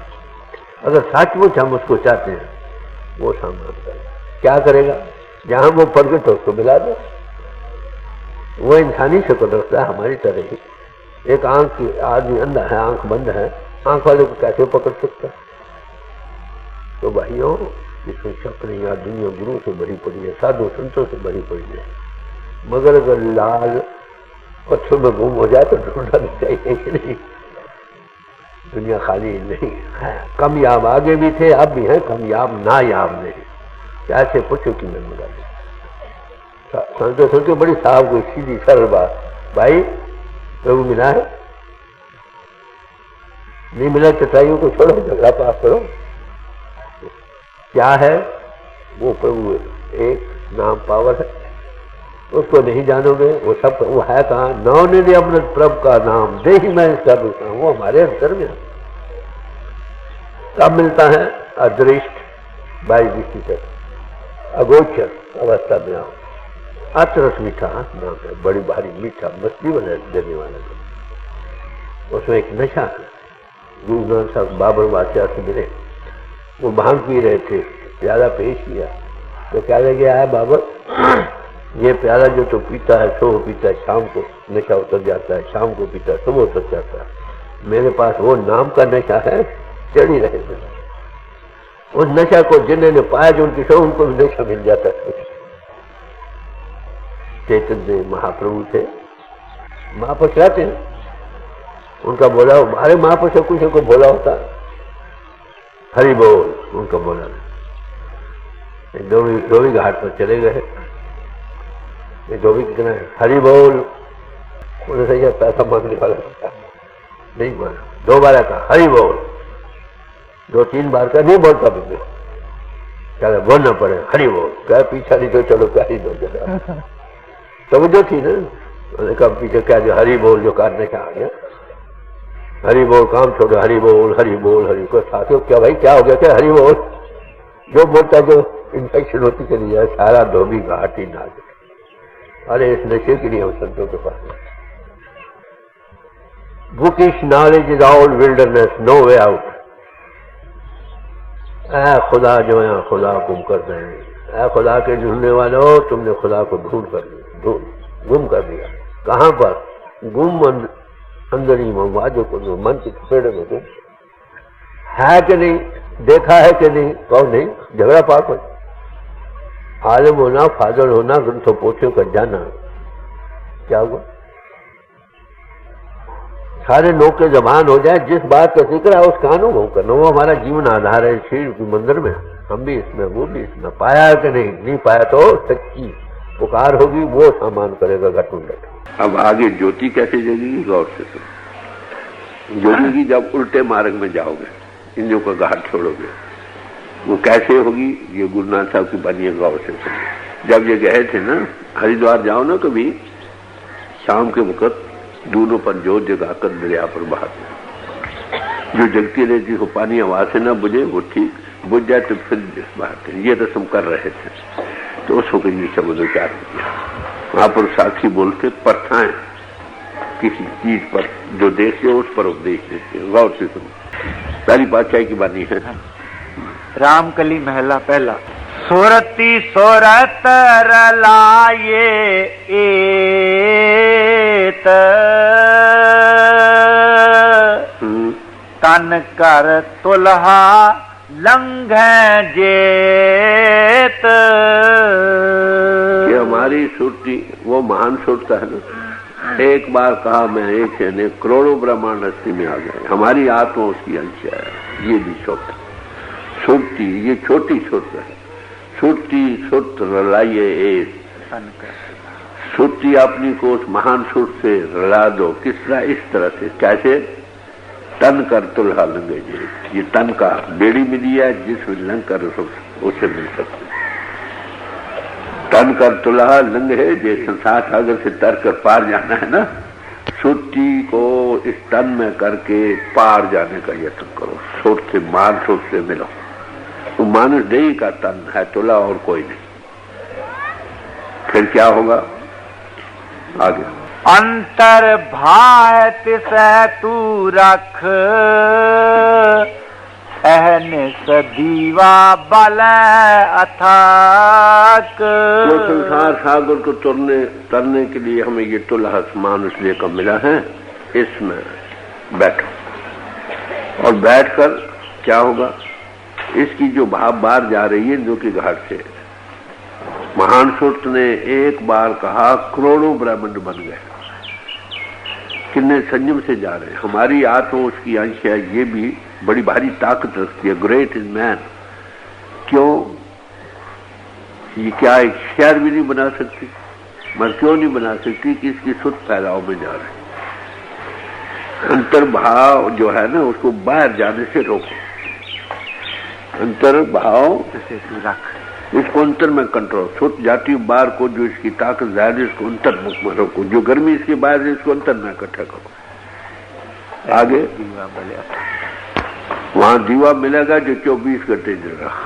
अगर सचमुच हम उसको चाहते हैं वो सामना करेगा। क्या करेगा, जहां वो प्रगट हो उसको मिला दो। वो इंसानी शक्ल रखता है हमारी तरह ही। एक आंख की आदमी अंधा है, आंख बंद है, आंख वाले को कैसे पकड़ सकता है। तो भाइयों इसमें शक नहीं, यार दुनिया गुरु से भरी पड़ी है, साधु संतों से भरी पड़ी है। मगर अगर लाल पत्थर में गुम हो जाए तो ढूंढना भी चाहिए कि नहीं। दुनिया खाली नहीं है, कामयाब आगे भी थे अब भी है, कामयाब नायाब नहीं। कैसे पूछो कि मैं मिला संतो बड़ी साफ कोई सीधी सरल बात, भाई प्रभु मिला है नहीं मिला, चटाइयों को छोड़ो, झगड़ा पास करो। क्या है वो प्रभु एक नाम पावर है, उसको नहीं जानोगे वो सब वो है कहाँ। नौ ने अमृत प्रभु का नाम दे ही मैं इसका दूसरा, वो हमारे अंतर में कब मिलता है, अदृष्ट बाई दृष्टि तक, अगोचर अवस्था में आओ। अतरस मीठा नाम है, बड़ी भारी मीठा मछली बना देने वाला है। उसमें एक नशा है। गुरु नानक साहब बाबर बादशाह से मिले, वो भांग पी रहे थे, प्याला पेश किया तो क्या लग गया है बाबर, ये प्याला जो तो पीता है सुबह पीता है, शाम को नशा उतर जाता है, शाम को पीता है सुबह उतर जाता है। मेरे पास वो नाम का नशा है, चढ़ी रहे थे। उस नशा को जिन्होंने पाया जो उनकी सब उनको भी नशा मिल जाता है। चैतन्य महाप्रभु थे, महापुरुष रहते हैं, उनका बोला हमारे महापुरुष कुछ को बोला होता हरि बोल, उनका बोला धोबी घाट पर चले गए, धोबी के किनारे हरि बोल, उन्हें सही पैसा मांगने वाला नहीं माना, 2 बार कहा हरि बोल, 2-3 बार का नहीं बोलता भी क्या बोलना पड़े हरि बोल, क्या पीछा नहीं तो चलो क्या ही दो जरा तो जो थी ना, कहा पीछे क्या जो हरि बोल जो करने का आ गया, हरि बोल काम छोड़ो, हरि बोल हरि बोल हरि को साथियों क्या भाई क्या हो गया, क्या हरि बोल जो बोलता जो इन्फेक्शन होती चली जाए, सारा धोबी घाट ही नाच। अरे इस नशे के लिए हम संतों के पास bookish knowledge is all wilderness no way out. ऐ खुदा जो यहाँ खुदा गुम कर रहे हैं, ऐ खुदा के ढूंढने वालों तुमने खुदा को ढूंढ कर दिया, गुम कर दिया। कहाँ पर गुम, अंदर ही वाजो को मन के पेड़ में गुम है कि नहीं, देखा है कि नहीं, कहो नहीं, झगड़ा पाक हो। आलिम होना, फादर होना, ग्रंथों पोथियों का जाना, क्या हुआ, सारे लोग के जबान हो जाए, जिस बात का जिक्र है उसका अनुभव करना, वो हमारा जीवन आधार है। श्री के मंदिर में हम भी इसमें, वो भी इसमें, पाया है कि नहीं, नहीं पाया तो सच्ची पुकार होगी, वो सामान करेगा घटुंडट। अब आगे ज्योति कैसे जगेगी, गौर से सुनो। जगेगी जब उल्टे मार्ग में जाओगे, इंद्रियों का घाट छोड़ोगे, वो कैसे होगी, ये गुरु नानक साहब की बानी गौर से सुनो। जब ये गए थे ना हरिद्वार, जाओ ना कभी शाम के वक्त दूनों पर जोत जगाकर दरिया पर बहाते। जो जगती रहती हो पानी हवा से ना बुझे वो ठीक, बुझ जाए तो फिर बहाते। ये रस्म कर रहे थे। तो उस वक्त ये शब्द उच्चार किया। वहां पर साक्षी बोलते प्रथाएं किसी चीज पर जो देखे उस पर उपदेश देते। गौर से सुनो। पहली पातशाही की बानी है रामकली महला पहला। सुरती सुरत रलाये एत तन कर तुल्हा लंघ जेत। ये हमारी सुरती वो महान सुरता है ना। एक बार कहा मैं एक है करोड़ों ब्रह्मांड हस्ती में आ गए। हमारी आत्मा उसकी अंश है। ये भी छोटा सुरती, ये छोटी सुरत है। सुरती सुरत रलाइए एक, सुरती अपनी को उस महान सुर से रला दो। किस तरह? इस तरह से। कैसे? तन कर तुल्हा लंघे जे। ये तन का बेड़ी मिली है जिसमें लंघ कर उसे मिल सकते। तन कर तुल्हा लंघे जे, संसार सागर से तर कर पार जाना है ना। सुरती को इस तन में करके पार जाने का यत्न करो। सुर से मान सुर से मिलो। तो मानुष देही का तन है तुला और कोई नहीं। फिर क्या होगा आगे? अंतर भाय तिसै तू रख अहनिस दीवा बल अथाक। तो संसार सागर को तरने के लिए हमें ये तुल्हा मानुष लेकर मिला है। इसमें बैठो और बैठकर क्या होगा? इसकी जो भाव बाहर जा रही है जो कि घाट से। महान सुरत ने एक बार कहा करोड़ों ब्रह्मांड बन गए। कितने संयम से जा रहे हैं। हमारी आत्मा उसकी अंश है। ये भी बड़ी भारी ताकत रखती है। Great is man. क्यों? ये क्या एक शहर भी नहीं बना सकती? मगर क्यों नहीं बना सकती? कि इसकी सुध फैलाव में जा रहे। अंतर्भाव जो है ना उसको बाहर जाने से रोको। अंतर्भाव इसको अंतर में कंट्रोल। सुत जाती बाहर को जो इसकी ताकत ज्यादा इसको अंतर में रोको। जो गर्मी इसके बाहर है इसको अंतर में इकट्ठा करो। आगे वहां दीवा मिलेगा जो 24 घंटे जल रहा।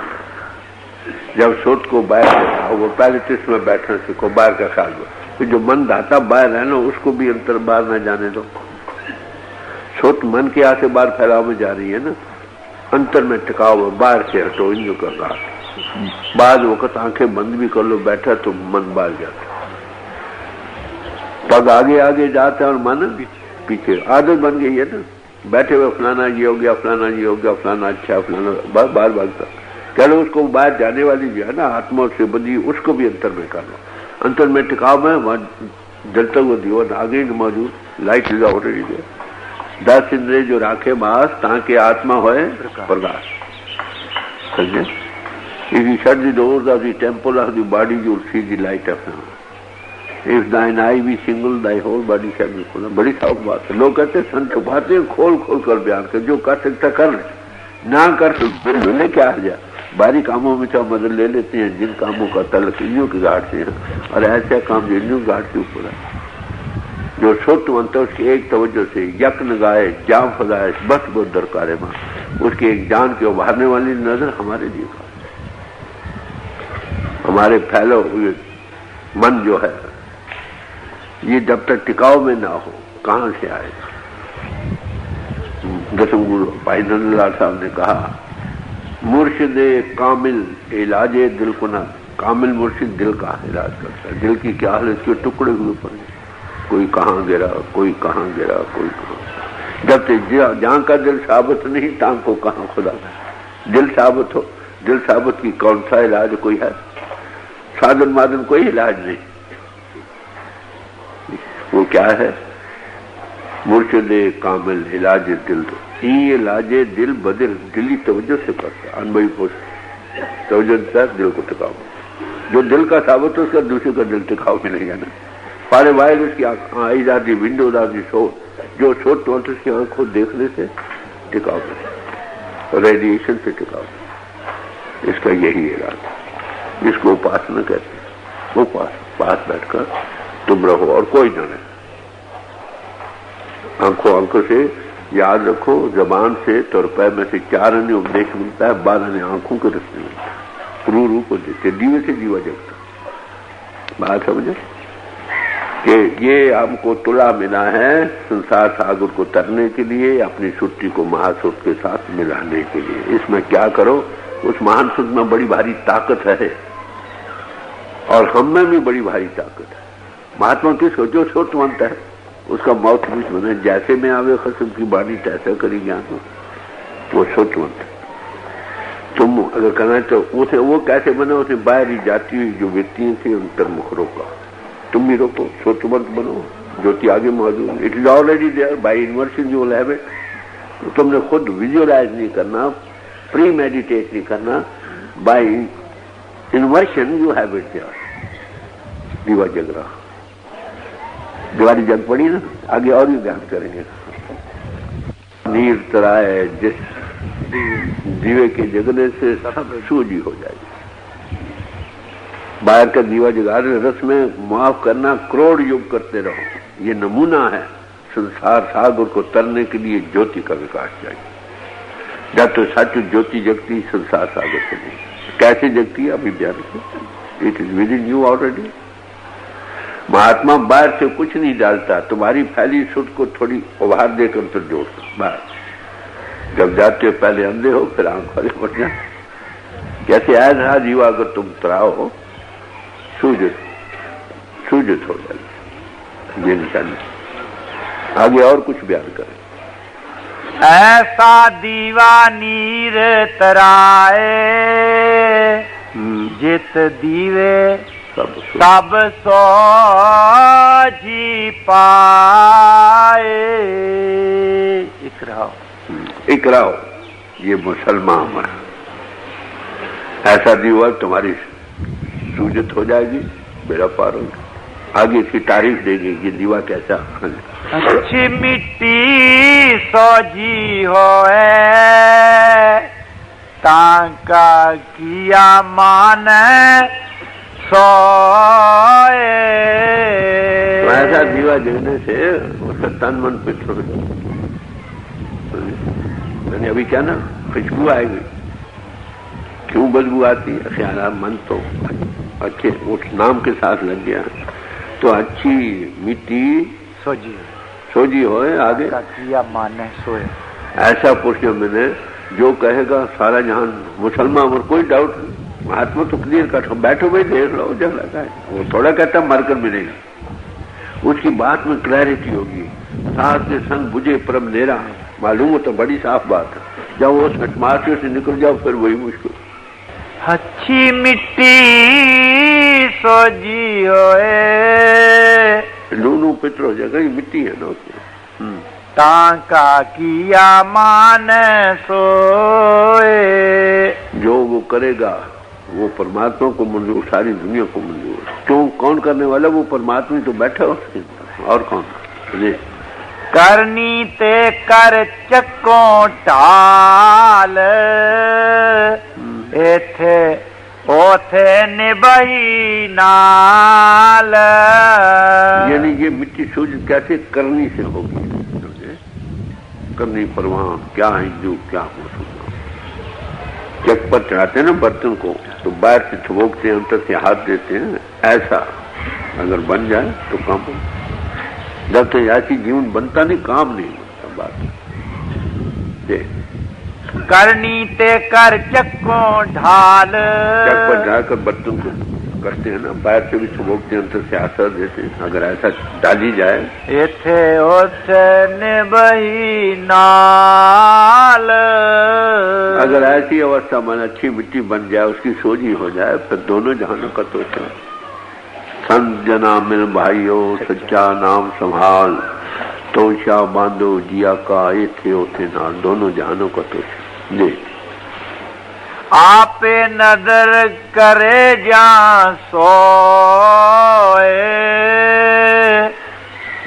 जब सुत को बाहर वो पहले तिस में बैठना सीखो। बाहर का ख्याल में तो जो मन दाता बाहर है ना उसको भी अंतर बाहर न जाने दो। सुत मन के यहाँ से बाहर फैलाव में जा रही है ना। अंतर में टिकाओ। बाहर से हटो। इन जो कर रहा बाद वक्त आंखें बंद भी कर लो बैठा तो मन बाहर जाता। पग आगे आगे जाता है और मन पीछे। आदत बन गई है ना। बैठे हुए फलाना ये हो गया, फलाना ये हो गया, फलाना अच्छा, फलाना बाहर भागता। कह लो उसको बाहर जाने वाली जो है ना आत्मा से बंधी उसको भी अंतर में कर लो। अंतर में टिकाव में वहां जलता हुआ दीवा आगे मौजूद। लाइट लगा ऑलरेडी है। 10 इंद्रिय जो राखे मास ताकि आत्मा होए प्रकाश। समझे? If you shut the doors of the temple of the body, you will see the light of heaven. If thine eye be single, thy whole body shall be full. बड़ी साफ बात है। लोग कहते हैं सन छुपाते हैं, खोल खोल कर बयान कर। जो कर सकता कर ले, ना कर फिर मिले क्या आ जाए। बाहरी कामों में तो मदद ले लेते हैं जिन कामों का तल्लुक इंद्रियों की घाट से है और ऐसे काम जो इंद्रियों की घाट से ऊपर है। जो छोट बनता है उसकी एक तवज्जो से यज्ञ गाए जाम फजाए बस बहुत दरकार है। उसकी एक जान के उभारने वाली नजर हमारे लिए का। हमारे फैलो हुए मन जो है ये जब तक टिकाव में ना हो कहां से आएगा? दसम गुरु भाई नंदलाल साहब ने कहा मुर्शिदे कामिल इलाजे दिल को ना। कामिल मुर्शिद दिल का इलाज करता है। दिल की क्या हालत के टुकड़े हुए पड़े। कोई कहाँ गिरा, कोई कहाँ गिरा, कोई कहाँ। जब तक जहाँ का दिल साबित नहीं टांग को कहाँ खुदा। दिल साबित हो। दिल साबित की कौन सा इलाज कोई है? साधन माधन कोई इलाज नहीं। वो क्या है? मुर्शिदे कामिल इलाज दिल। ये इलाजे दिल बदिल दिली तवज्जो से करता। अनुभवी पोस्ट तवज्जो से दिल को टिकाओ। जो दिल का साबित हो उसका दूसरे का दिल टिकाव मिलेगा ना। पारे वायर उसकी आईज आती विंडोज आती सोच जो सोच तो उसकी आंखों देखने से टिकाव मिले। रेडिएशन से टिकाव। इसका यही इलाज। इसको उपासना कहते हैं। उपास पास बैठकर तुम रहो और कोई न रहे। आंखों से याद रखो, जबान से तो रुपए में से 4 आने उपदेश मिलता है, 12 आने आंखों के रस्ते मिलता है, रू को देते, दीवे से जीवा जगता। बात समझे कि ये हमको तुला मिला है संसार सागर को तरने के लिए, अपनी सुट्टी को महासुत के साथ मिलाने के लिए। इसमें क्या करो, उस महान सुत में बड़ी भारी ताकत है और हम में भी बड़ी भारी ताकत है। महात्मा किसको जो सोचवंत है उसका मौत भी बने, जैसे में आवे खसम की बाणी तैसा करी ज्ञान, वो सोचवंत है। तुम अगर कहना तो उसे वो कैसे बने, उसे बाहरी जाती हुई जो व्यक्तियां थी अंतर्मुख रोका, तुम भी रोको, सोचवंत बनो, ज्योति आगे मौजूद, it is already there by inversion you will have it. तो तुमने खुद विजुअलाइज नहीं करना, प्री मेडिटेट नहीं करना, by inversion you have it there. दीवा जग रहा, दीवारी जग पड़ी ना, आगे और भी ध्यान करेंगे। नीर तराए जिस दीवे के जगने से सब सूझी हो जाएगी। बाहर का दीवा जगाने रस में माफ करना, करोड़ युग करते रहो। ये नमूना है संसार सागर को तरने के लिए ज्योति का विकास चाहिए। जब तो सच ज्योति जगती संसार सागर से नहीं, कैसे जगती है अभी ध्यान रखो, it is within you already. महात्मा बाहर से कुछ नहीं डालता, तुम्हारी फैली सुध को थोड़ी उभार देकर तो जोड़ता। बाहर जब जाते हो पहले अंधे हो, फिर आंख वाले बन जाए। कैसे ऐसा जीवा अगर तुम तराओ सूजित हो जाए। ये निशानी आगे और कुछ बयान करें। ऐसा दीवा नीर तराए, जित दीवे सब सोझी पाए। इकराओ ये मुसलमान है। ऐसा दीवा तुम्हारी सूजित हो जाएगी, बेड़ा पार होगा। आगे इसकी तारीफ देगी ये दीवा कैसा। अच्छी मिट्टी सोझी होए, तांका किया माने सोए। तो ऐसा दीवा जगने से उसका तन मन पित्र हो जाए। मैंने अभी क्या ना, खुशबू आएगी। क्यों बदबू आती है? ख्याल मन तो अच्छे उस नाम के साथ लग गया। तो अच्छी मिट्टी सोजी होए, आगे किया माने सोए। ऐसा पूछो मैंने, जो कहेगा सारा जहान मुसलमान और कोई डाउट नहीं। महात्मा तो क्लियर कट, बैठो भाई देख लो जब लगा है। वो थोड़ा कहता मरकर मिलेगा, उसकी बात में क्लैरिटी होगी। साथ के संग बुझे परम नेरा, मालूम हो तो बड़ी साफ बात है। जब वो सटमार्टियों से निकल जाओ फिर वही मुश्किल। अच्छी मिट्टी सोजी होए, लूनू पित्र हो जाएगा, ये मिट्टी है ना उसमें। तांका किया मान सोए। जो वो करेगा वो परमात्मा को मंजूर, सारी दुनिया को मंजूर। क्यों? कौन करने वाला? वो परमात्मा तो बैठा उसके अंदर, और कौन? करनी ते कर चक्कों टाल, एथे ओथे निबही नाल। यानी ये मिट्टी सूझ कैसे करनी से होगी? करनी परवान क्या हिंदू क्या मुसलमान। जब पर चढ़ाते हैं ना बर्तन को, तो बाहर से थोकते हैं, अंदर से हाथ देते हैं। ऐसा अगर बन जाए तो काम हो। जब तक ऐसी जीवन बनता नहीं, काम नहीं बनता। बात ये करनी ते कर चक्कों ढाल, चक पर जाकर बर्तन को करते हैं ना, बाहर से भी थोकते हैं, अंदर से हाथ देते हैं। अगर ऐसा डाली जाए, एथे ओथे निबही नाल। अगर ऐसी अवस्था में अच्छी मिट्टी बन जाए, उसकी सोझी हो जाए, फिर दोनों जहानों का तो संत जना मिल भाइयों, सच्चा नाम संभाल, तोशा बांधो जिया का, ये थे ओथे नाल। दोनों जहानों का तो जी। आपे नदर करे जा सोए,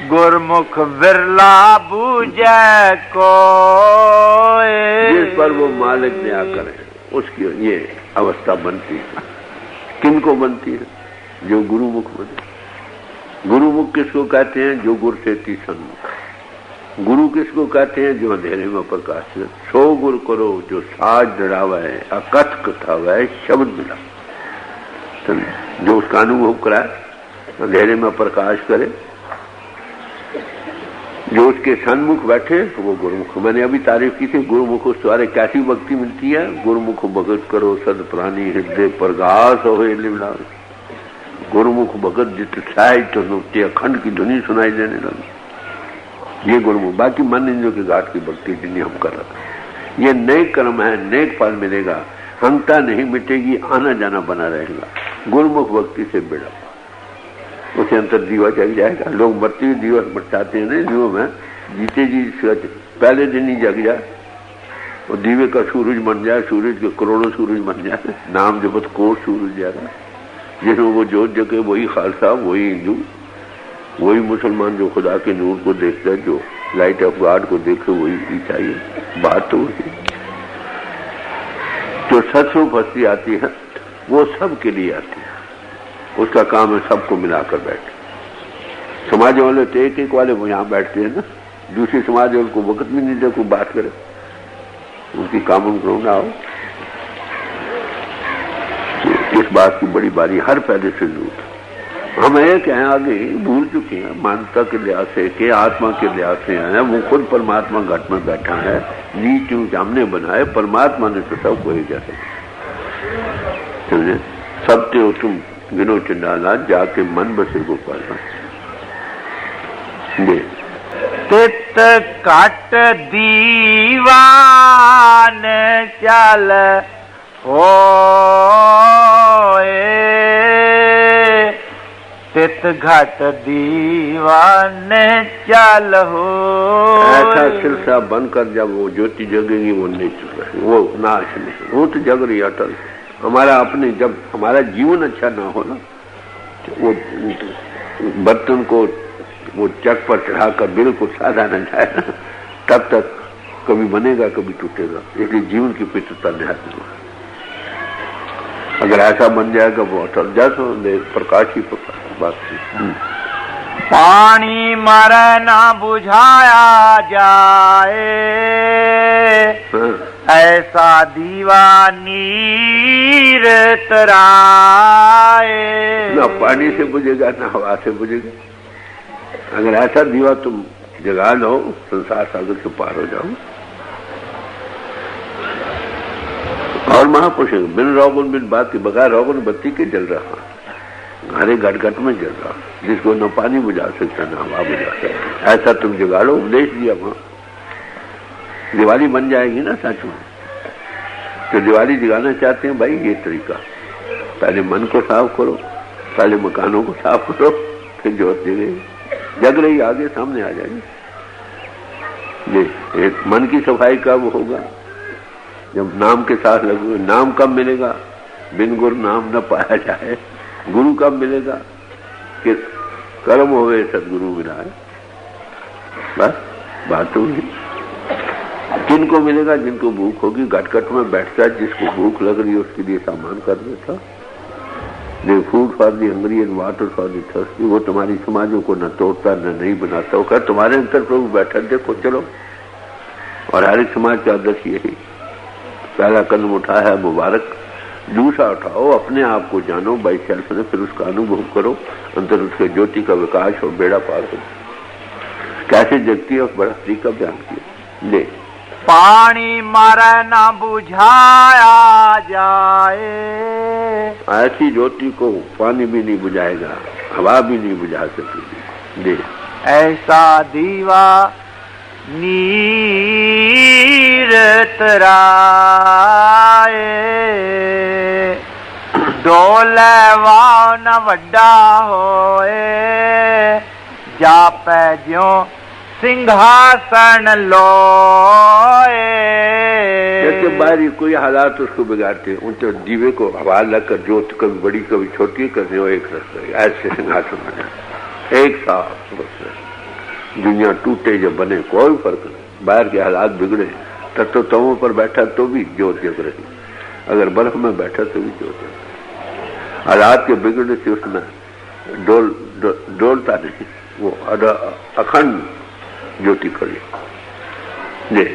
गुरमुख विरला बूझे कोए। जिस पर वो मालिक दया करे उसकी ये अवस्था बनती है। किनको बनती है? जो गुरुमुख बने। गुरुमुख किसको कहते हैं? जो गुर से सन्मुख। गुरु किसको कहते हैं? जो अंधेरे में प्रकाश है। सो गुरु करो जो साज डरावे, अकथ कथावे, शब्द मिला। जो उसका अनुभव कराए, अंधेरे में प्रकाश करे, जो उसके सन्मुख बैठे वो गुरुमुख। मैंने अभी तारीफ की थी, गुरुमुख उस द्वारे कैसी भक्ति मिलती है? गुरुमुख भगत करो सद प्राणी, हृदय प्रगास होए लिवला। गुरुमुख भगत जित छाय तो नुकते अखंड की ध्वनि सुनाई देने लगी। ये गुरुमुख। बाकी मन इंद्रियों के घाट की भक्ति जिन्हें हम कर रहे हैं, ये नेक कर्म है, नेक फल मिलेगा, हंगता नहीं मिटेगी, आना जाना बना रहेगा। गुरुमुख भक्ति से बेड़ा उसे अंतर दीवा जग जाएगा। लोग मरते हुए दीवा बचाते हैं ना, दीवों में जीते जी पहले दिन ही जग जाए और दीवे का सूरज बन जाए, सूरज के करोड़ों सूरज बन जाए। नाम जपत कोट सूरज जाएगा, जिसमें वो जोत जगे वही खालसा, वही हिंदू, वही मुसलमान जो खुदा के नूर को देखता है, जो लाइट ऑफ गॉड को देखे वही ईसाई। बात तो वही। जो सत्स्वरूप हस्ती आती है वो सबके लिए आती है, उसका काम है सबको मिलाकर बैठे। समाज वाले तो एक एक वाले वो यहाँ बैठते हैं ना, दूसरी समाज वाले को वक्त भी नहीं दे कोई बात करे, उनकी कामन ग्राउंड आओ। इस बात की बड़ी बारी हर पहले से जरूरत। हम एक हैं आगे भूल चुके हैं, मानवता के लिहाज से के आत्मा के लिहाज से आए। वो खुद परमात्मा घट में बैठा है, नीच ऊंच हमने बनाए, परमात्मा ने तो सब को ही जैसे समझे। सबते तुम गिनो चंडाला जाके मन बसे गोपाल। तित काट दीवान चल तित घट दीवान चल हो। ऐसा सिलसिला बनकर जब वो ज्योति जगेगी वो नहीं चल रही, वो नाश नहीं, वो तो जग रही अटल। हमारा अपने जब हमारा जीवन अच्छा ना हो ना, वो बर्तन को वो चक पर चढ़ाकर बिल्कुल साधा न जाए ना, तब तक कभी बनेगा कभी टूटेगा। इसलिए जीवन की पवित्रता निहाती है। अगर ऐसा बन जाएगा वो अटल जैसा प्रकाश ही प्रकाश। बात पानी मर ना बुझाया जाए, ऐसा दीवा नीर तराए। ना पानी से बुझेगा ना हवा से बुझेगा। अगर ऐसा दीवा तुम जगा लो, संसार सागर से पार हो जाओ। और महापुरुष बिन रोगन बिन बात के बगैर रोगन बत्ती के जल रहा, हरे घट घट में जल रहा, जिसको न पानी बुझा सकता न हवा बुझा सकता। ऐसा तुम जगा लो, उपदेश दिया वहां। दिवाली बन जाएगी ना सच में। तो दिवाली जगाना चाहते हैं भाई, ये तरीका, पहले मन को साफ करो, पहले मकानों को साफ करो, फिर जोत जग रही आगे सामने आ जाएगी। ये एक मन की सफाई कब होगा? जब नाम के साथ लगो। नाम कब मिलेगा? बिन गुरु नाम न पाया जाए। गुरु कब मिलेगा? कि कर्म होवे सदगुरु मिला है। बस बात तो ही। किनको मिलेगा? जिनको भूख होगी। घट घट में बैठता है, जिसको भूख लग रही है उसके लिए सामान कर देता। The food for the hungry and water for the thirsty. वो तुम्हारी समाजों को न तोड़ता न नहीं बनाता। वो कर तुम्हारे अंतर प्रभु बैठा, देखो चलो। और हर एक समाज का आदर्श यही। पहला कदम उठा है मुबारक, दूसरा उठाओ, अपने आप को जानो बाई सेल्फ ने, फिर उसका अनुभव करो, अंतर उसके ज्योति का विकास और बेड़ा पार हो। कैसे जगती है उस बड़ा तरीका बयान किया। ले पानी मर न बुझाया जाए, ऐसी ज्योति को पानी भी नहीं बुझाएगा, हवा भी नहीं बुझा सकेगी। ले ऐसा दीवा नीर तराए, डोले वाव न वड्डा होए, जापै ज्यों सिंहासन लोए। जैसे बाहरी कोई हालात उसको बिगाड़ते, उन तो दीवे को हवा लगकर ज्योत कभी बड़ी कभी छोटी करने हो, एक रस्ते ऐसे सिंहासन बने एक साथ। दुनिया टूटे जब बने कोई फर्क नहीं। बाहर के हालात बिगड़े, तत्वों पर बैठा तो भी ज्योत जग रही, अगर बर्फ में बैठा तो भी ज्योत जग रही। हालात के बिगड़ने से उसमें डोलता नहीं, वो अखंड ज्योति करिए जी।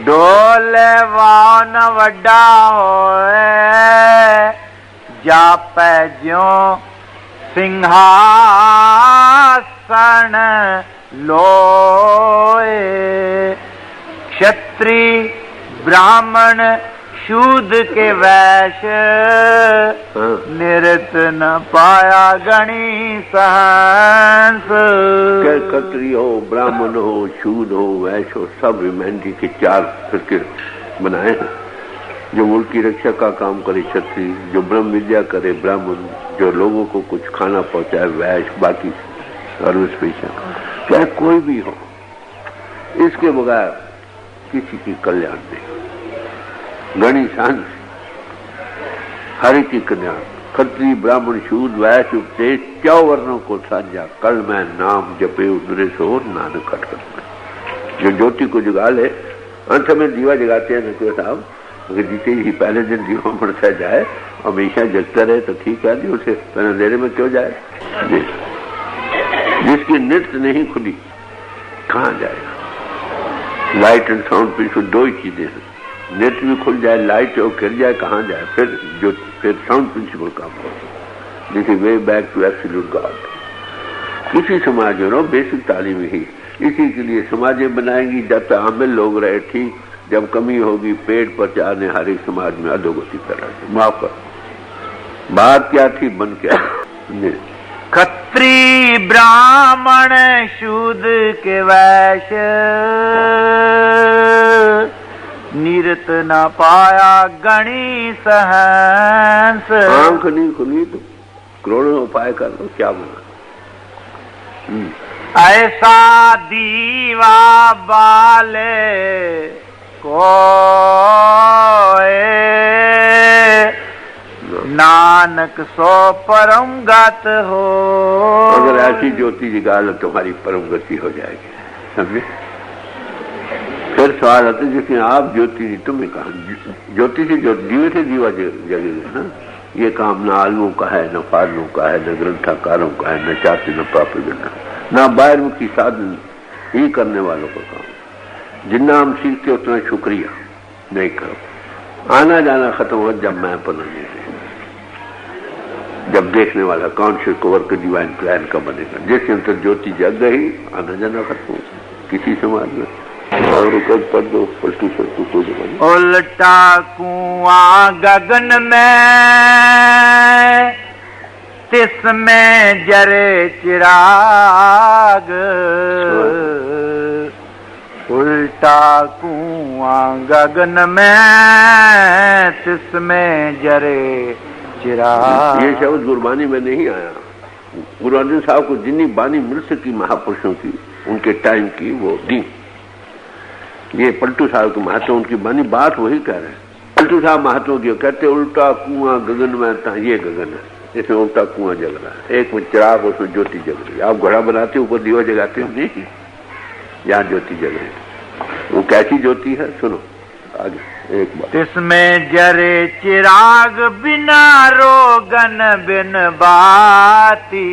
डोले वान वड्डा होए जापै ज्यों सिंहासन लोए। क्षत्रि ब्राह्मण शूद्र के वैश्य निरत न पाया गणी सहंस। क्षत्रिय हो, ब्राह्मण हो, शूद्र हो, वैश्य हो, सब ह्यूमैनिटी के 4 फिरके बनाए हैं। जो मुल्क की रक्षा का काम करे क्षत्रिय, जो ब्रह्म विद्या करे ब्राह्मण, जो लोगों को कुछ खाना पहुंचाए वैश्य, बाकी सर्विस पेशा, चाहे कोई भी हो, इसके बगैर किसी की कल्याण नहीं। गणी शांत हर एक की कल्याण। क्षत्रिय ब्राह्मण शूद्र वैश्य उपदेश 4 वर्णों को साझा, कल मैं नाम जपे उदरे सो नानक खटखट। जो ज्योति को जगा ले, अंत में दीवा जगाते हैं नकवी साहब, अगर जीते ही पहले दिन दीवा बढ़ता जाए, हमेशा जगता रहे तो ठीक है, नहीं उसे अंधेरे में क्यों जाए। जिसकी नृत्य नहीं खुली कहाँ जाएगा। लाइट एंड साउंड प्रिंसिपल 2 ही चीजें हैं। नेट भी खुल जाए, लाइट और गिर जाए, कहाँ जाए फिर साउंड प्रिंसिपल काम करो। This is way back to absolute God. इसी समाज में बेसिक तालीम ही इसी के लिए समाजें बनाएंगी। जब तक आमिल लोग रहे ठीक, जब कमी होगी पेट पर चाहने हर एक समाज में अधोगति फैलाते। माफ कर, बात क्या थी, बन क्या। क्षत्रि ब्राह्मण शूद्र के वैश्य निरत न पाया गणी सहंस। आंख नहीं खुली तो करोड़ों उपाय कर लो, क्या बना। ऐसा दीवा बाले कोए नानक सो परम गत हो। अगर ऐसी ज्योति जगा लो तुम्हारी परम गति हो जाएगी, समझे। फिर सवाल आता है जिसमें आप ज्योति नहीं, तुम्हें कहा ज्योति से दीवे से दीवा जगेगा ना। ये काम न आलमों का है, न फादलों का है, न ग्रंथकारों का है, न चाहते न पापी बिना, न बाहरमुखी साधन ही करने वालों का काम। जितना हम सीखते उतना शुक्रिया नहीं करो। आना जाना खत्म हो जब मैं बनाने से, जब देखने वाला कॉन्शियस कवर का डिवाइन प्लान का बनेगा। जिसके अंतर ज्योति जग गई, आना जाना खत्म हो किसी समाज में। और पर दो पलटू सलटू को उल्टा कुआं गगन में तिसमें जरे चिराग। उल्टा कुआं गगन में तिसमें जरे चिराग। ये शब्द गुरबानी में नहीं आया। गुरु अर्जुन साहब को जितनी बानी मिल सकी महापुरुषों की, उनके टाइम की, वो दी। ये पलटू साहब के महत्व, उनकी बानी बात वही कह रहे हैं। पलटू साहब महत्व की कहते उल्टा कुआं गगन में था, ये गगन है, इसमें उल्टा कुआं जग रहा है। एक में चिराग, उसमें ज्योति जग रही है। आप घड़ा बनाते हो, ऊपर दीवा जगाते हो, नहीं, यहाँ ज्योति जग रही है। वो कैसी ज्योति है सुनो आगे एक बात। इसमें जरे चिराग बिना रोगन बिन बाती।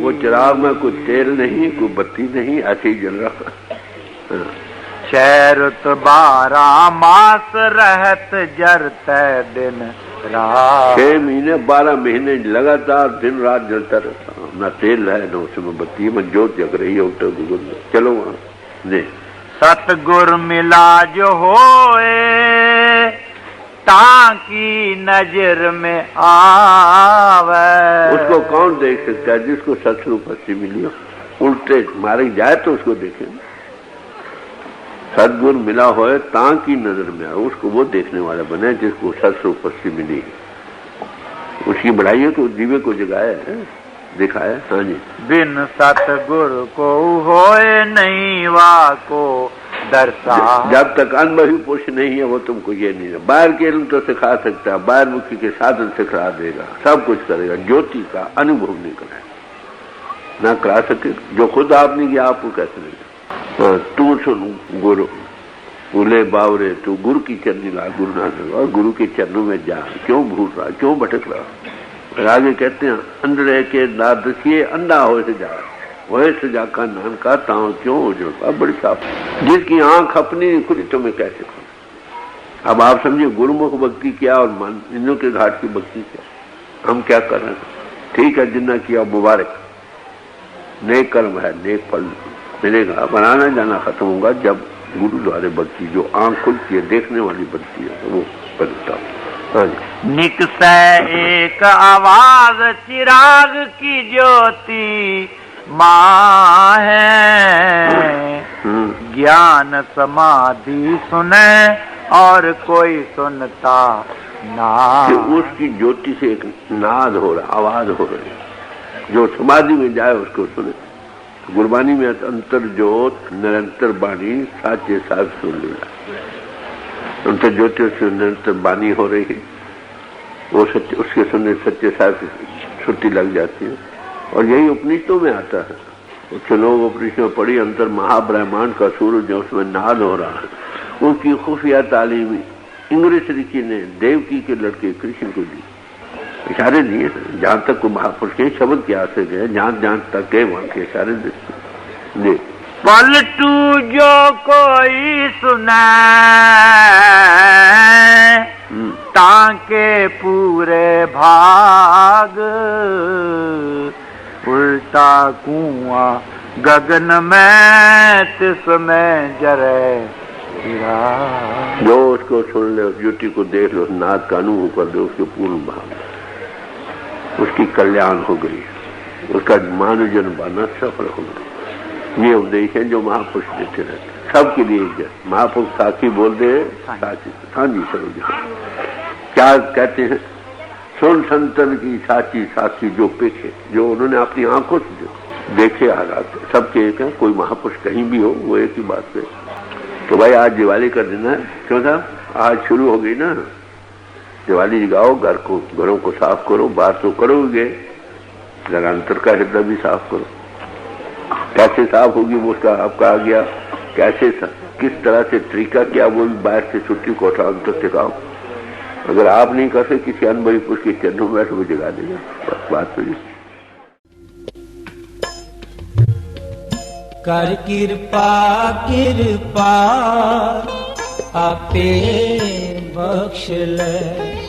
वो चिराग में कोई तेल नहीं, कोई बत्ती नहीं, ऐसे ही जल रहा। 6 रुत 12 मास रहत जरते दिन रात। 6 महीने 12 महीने लगातार दिन रात जलता रहता। न तेल है न उसमें बत्ती, में जोत जग रही है। उल्टे गुगल चलो वहां नहीं। सतगुर मिला जो होए ताकि नजर में आवे। उसको कौन देख सकता है? जिसको सतरूप से मिली हो। उल्टे मारे जाए तो उसको देखे। सदगुरु मिला होए ताकि नजर में आए, उसको वो देखने वाला बने जिसको सतरूप से मिली। उसकी बढ़ाई है तो दीवे को जगाया है, दिखाया। हाँ जी। बिन सतगुरु को होए नहीं वाको दर्शा। जब तक अनुभवी पुरुष नहीं है वो तुमको ये नहीं है। बाहर के इल्म तो सिखा सकता है, बाहर मुखी के साधन सिखा देगा, सब कुछ करेगा, ज्योति का अनुभव नहीं कराएगा, ना करा सके। जो खुद आप नहीं किया आपको कैसे नहीं। तू सुन गुरु बोले बावरे, तू गुरु की चरनी ला, गुरु नानक, और गुरु के चरणों में जा। क्यों भूल रहा, क्यों भटक रहा। आगे कहते हैं अंधड़े के दादसिए अंधा हो से जा। वह सजा का नानका ताओ क्यों उजड़ पा बड़ी साफ। जिसकी आंख अपनी नहीं खुली तो मैं कैसे खुली। अब आप समझिए गुरुमुख भक्ति क्या और मन इन्हों के घाट की भक्ति क्या। हम क्या कर रहे हैं? ठीक है, जिन्ना किया मुबारक, नेक कर्म है, नेक फल मिलेगा। बनाना जाना खत्म होगा जब गुरु द्वारे भक्ति जो आंख खुलती है, देखने वाली भक्ति है, वो बनता है। हाँ जी। निकसे एक आवाज चिराग की ज्योति माँ है, ज्ञान समाधि सुने और कोई सुनता ना। उसकी ज्योति से एक नाद हो रहा, आवाज हो रही है। जो समाधि में जाए उसको सुने। गुरबानी में अंतर ज्योत निरंतर बाणी साचे साथ सुन लेना। अंतर ज्योति से निरंतर बाणी हो रही है, वो सत्य, उसके सुनने सच्चे साथ छुट्टी लग जाती है। और यही उपनिषदों में आता है। कुछ लोग उपनिषद में पढ़ी, अंतर महाब्रह्मांड का सूरज जो उसमें नाद हो रहा है, उनकी खुफिया तालीम इंग्लिश ऋषि ने देवकी के लड़के कृष्ण को दी। इशारे दिए, जहां तक को महापुरुष के शब्द के आते गए, जहां तक गए वहां के इशारे दे। पलटू जो कोई सुना ताके पूरे भाग, उल्टा कुआं गगन में तिसमें जरे जो उसको सुन ले, उस ज्योति को देख लो, नाद का अनुभव कर दो, उसके पूर्ण भाव, उसकी कल्याण हो गई, उसका मानव जन्म बनना सफल हो गया। ये उपदेश है जो महापुरुष देते रहते, सबके लिए एक जैसे। महापुरुष साखी बोल दे, साखी साझी सरोजा क्या कहते हैं? सुन संतन की साची साखी जो पेखे, जो उन्होंने अपनी आंखों से देखे हालात सबके एक है। कोई महापुरुष कहीं भी हो, वो एक ही बात पे। तो भाई आज दिवाली कर देना है, क्यों साहब? आज शुरू हो गई ना दिवाली, जगाओ, घरों को साफ करो। बात तो करोगे, जरा अंतर का हृदय भी साफ करो। कैसे साफ होगी वो उसका आपका आ गया, कैसे किस तरह से तरीका क्या, वो भी बाहर से छुट्टी को उठा अंतर सिखाओ। अगर आप नहीं कर सकते, किसी अनुभवी पुरुष के चरणों में बैठो, वो जगा देगा। बस बात तो कर कृपा आपे बख्श ले।